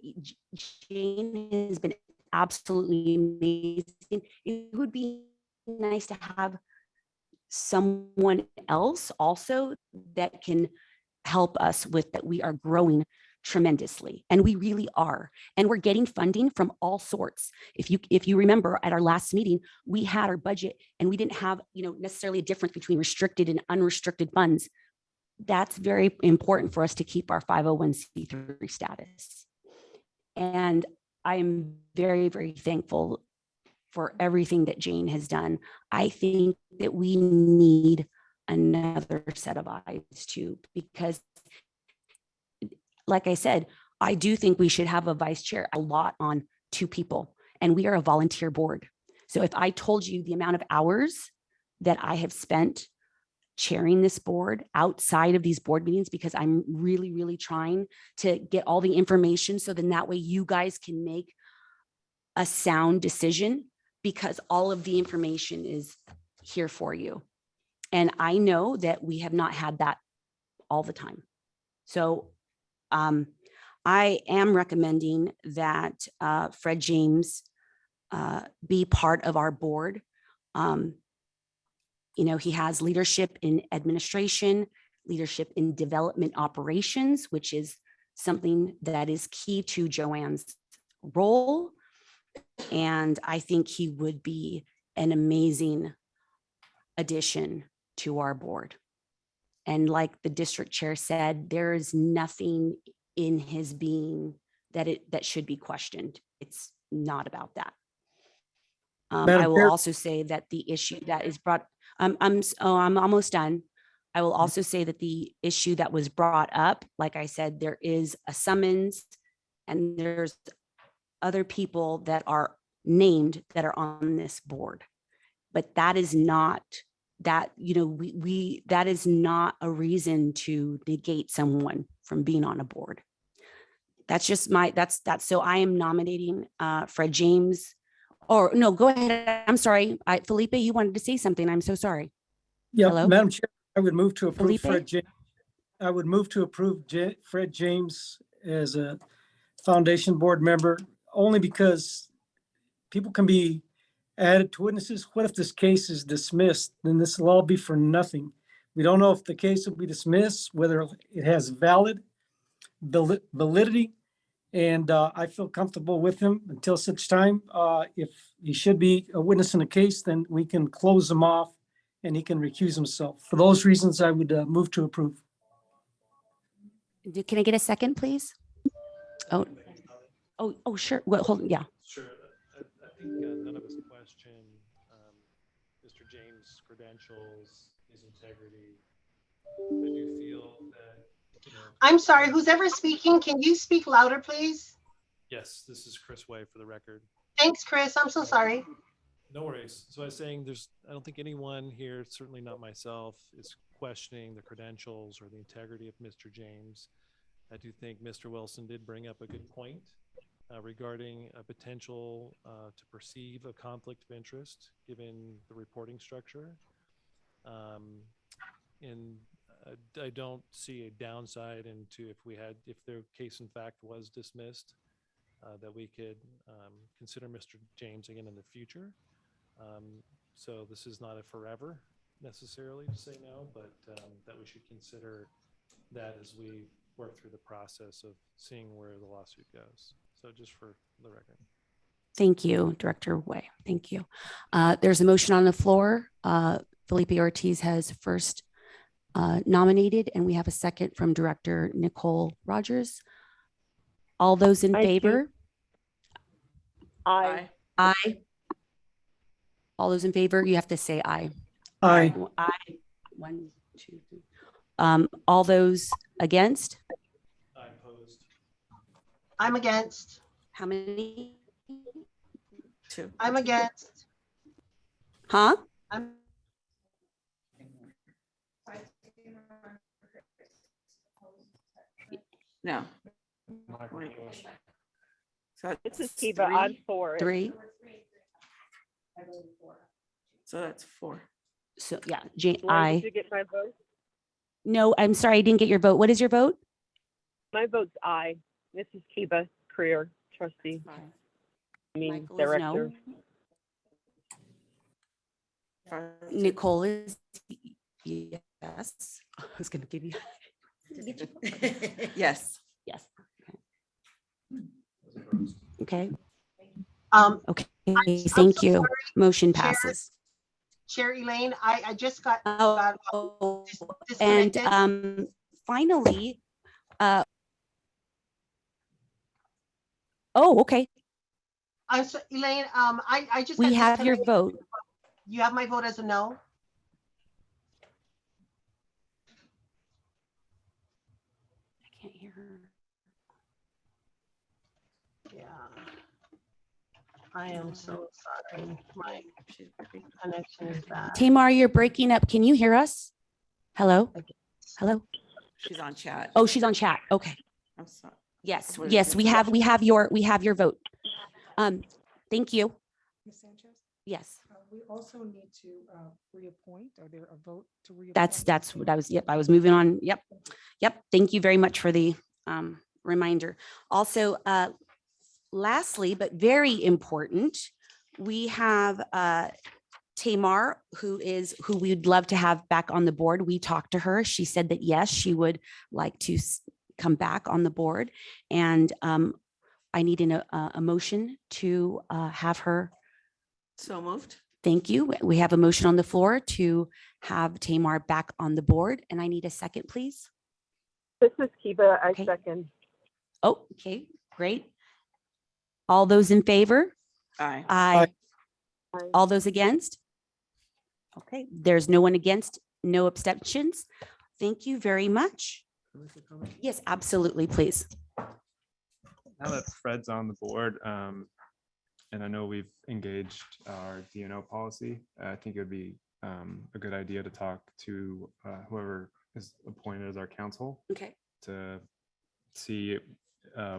Jane has been, absolutely amazing, it would be nice to have someone else also that can help us with that. We are growing tremendously, and we really are, and we're getting funding from all sorts. If you remember at our last meeting, we had our budget and we didn't have, necessarily a difference between restricted and unrestricted funds. That's very important for us to keep our 501c3 status. And I'm very, very thankful for everything that Jane has done. I think that we need another set of eyes too, because like I said, I do think we should have a vice chair, a lot on 2 people, and we are a volunteer board. So if I told you the amount of hours that I have spent chairing this board outside of these board meetings, because I'm really, really trying to get all the information, so then that way you guys can make a sound decision, because all of the information is here for you. And I know that we have not had that all the time. So I am recommending that Fred James be part of our board. He has leadership in administration, leadership in development operations, which is something that is key to Joanne's role. And I think he would be an amazing addition to our board. And like the district chair said, there is nothing in his being that should be questioned. It's not about that. I will Chair. also say that the issue that is brought, I'm almost done. I will also say that the issue that was brought up, like I said, there is a summons and there's other people that are named that are on this board, but that is not that, that is not a reason to negate someone from being on a board. That's just that's so I am nominating Fred James, or no, go ahead. I'm sorry. Felipe, you wanted to say something. I'm so sorry. Yeah, Hello? Madam Chair, I would move to approve Felipe? Fred James. I would move to approve Fred James as a foundation board member, only because people can be added to witnesses. What if this case is dismissed? Then this will all be for nothing. We don't know if the case will be dismissed, whether it has validity. And I feel comfortable with him until such time. If he should be a witness in a case, then we can close him off and he can recuse himself. For those reasons, I would move to approve. Can I get a second, please? Oh, sure. Well, hold on. Yeah. Sure. I think none of us question Mr. James' credentials, his integrity. I do feel that, I'm sorry, who's ever speaking, can you speak louder, please? yes, this is Chris Way for the record. Thanks, Chris. I'm so sorry. No worries. So I was saying I don't think anyone here, certainly not myself, is questioning the credentials or the integrity of Mr. James. I do think Mr. Wilson did bring up a good point regarding a potential to perceive a conflict of interest given the reporting structure. And I don't see a downside into if their case in fact was dismissed, that we could consider Mr. James again in the future. So this is not a forever necessarily to say no, but that we should consider that as we work through the process of seeing where the lawsuit goes. So just for the record. Thank you, Director Way. Thank you. There's a motion on the floor. Felipe Ortiz has first nominated, and we have a second from Director Nicole Rogers. All those in favor? Aye. Aye. All those in favor, you have to say aye. Aye. Aye. 1, 2, 3. All those against? I opposed. I'm against. How many? 2. I'm against. Huh? I'm No. Wait. So This is that's Kiva. I'm three. for it. 3. So that's 4. So yeah, Elaine, did you get my vote? No, I'm sorry, I didn't get your vote. What is your vote? My vote's aye. This is Kiva, career trustee. I mean, Michael is no. director. Nicole is yes. I was gonna give you. Yes. Yes. Okay, I'm okay, so thank you. sorry, Motion Chair. passes. Chair Elaine, I just got Oh, and disconnected. finally, oh, okay, I'm so, Elaine, I just. we got have your disconnected. vote. You have my vote as a no? I can't hear her. Yeah. I am so sorry. My connection is bad. Tamar, you're breaking up. Can you hear us? Hello? Hello? She's on chat. Oh, she's on chat. Okay. I'm sorry. Yes, What is yes, this? we have your vote. Thank you. Ms. Sanchez, Yes, we also need to reappoint. Are there a vote to reappoint? that's what I was, yep, I was moving on. Yep. Yep. Thank you very much for the reminder. Also, lastly, but very important, we have Tamar, who we'd love to have back on the board. We talked to her. She said that yes, she would like to come back on the board. And I need a motion to have her. So moved. Thank you. We have a motion on the floor to have Tamar back on the board. And I need a second, please. This is Kiva. I Okay. second. Oh, okay, great. All those in favor? Aye. Aye. Aye. All those against? Okay, there's no one against, no abstentions. Thank you very much. Yes, absolutely, please. Now that Fred's on the board, and I know we've engaged our DNO policy, I think it would be a good idea to talk to whoever is appointed as our counsel Okay. to see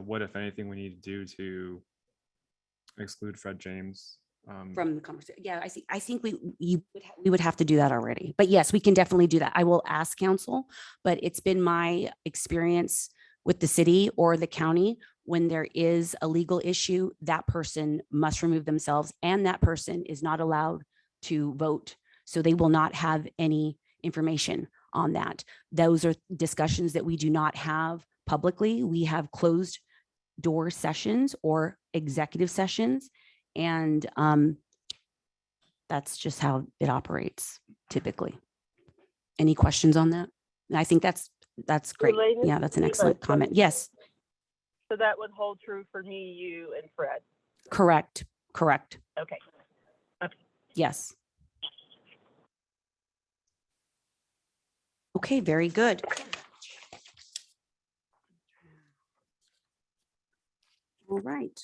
what, if anything, we need to do to exclude Fred James. From the conversation. Yeah, I think we would have to do that already. But yes, we can definitely do that. I will ask counsel, but it's been my experience with the city or the county, when there is a legal issue, that person must remove themselves and that person is not allowed to vote. So they will not have any information on that. Those are discussions that we do not have publicly. We have closed door sessions or executive sessions. And that's just how it operates typically. Any questions on that? I think that's great. Elaine, Yeah, that's an Kiva, excellent comment. Yes, So that would hold true for me, you, and Fred. correct, correct. Okay. Yes. Okay, very good. All right.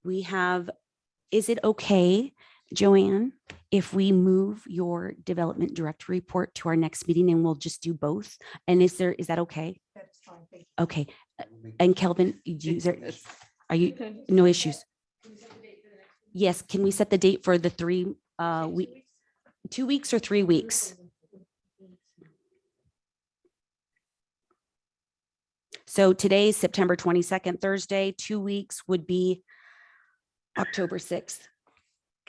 We have, is it okay, Joanne, if we move your development director report to our next meeting and we'll just do both? And is that okay? That's fine. Thank you. Okay. And Kelvin, are you, no issues? Yes, can we set the date for the 3 week, 2 weeks or 3 weeks? So today is September 22nd, Thursday. 2 weeks would be October 6th.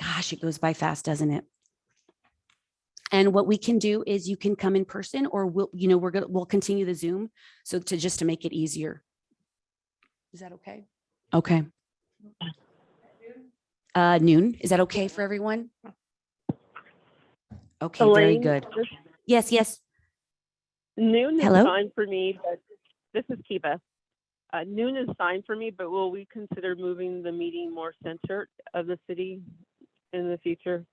Gosh, it goes by fast, doesn't it? And what we can do is you can come in person, or we'll continue the Zoom. So just to make it easier. Is that okay? Okay. Noon. Is that okay for everyone? Okay, very Elaine, good. Yes, yes. Noon is Hello? fine for me, but this is Kiva. Noon is fine for me, but will we consider moving the meeting more center of the city in the future?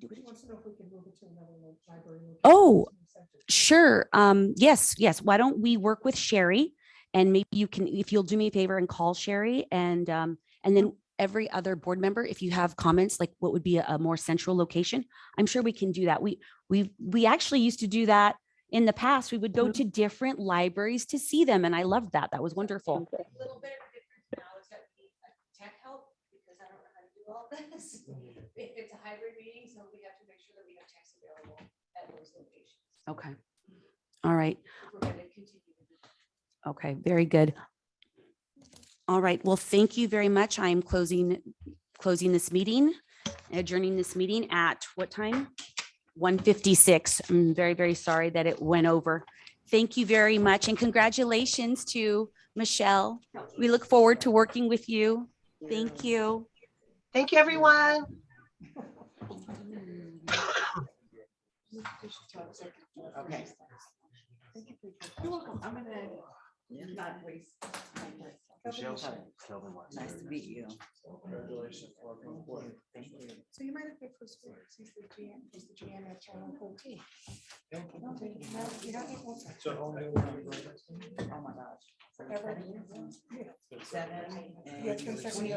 He wants to know if we can move it to another library. location. Oh, sure. Yes. Why don't we work with Sherry, and maybe you can, if you'll do me a favor and call Sherry, and then every other board member, if you have comments, like what would be a more central location, I'm sure we can do that. We actually used to do that in the past, we would go to different libraries to see them. And I loved that. That was wonderful. A little bit of a difference now is that we need tech help because I don't know how to do all this. It's a hybrid meeting, so we have to make sure that we have techs available at those locations. Okay. All right. If we're going to continue to do that. Okay, very good. All right, well, thank you very much. I'm closing this meeting, adjourning this meeting at what time? 1:56. I'm very, very sorry that it went over. Thank you very much and congratulations to Michelle. We look forward to working with you. Thank you. Thank you, everyone. Okay. You're welcome. I'm gonna not waste. Nice to meet you. Congratulations. Welcome aboard. Thank you. So you might have picked for school, since the GM, because the GM at Channel 14. So, Oh my gosh. Forever. Seven Yeah, it's been and 7 years.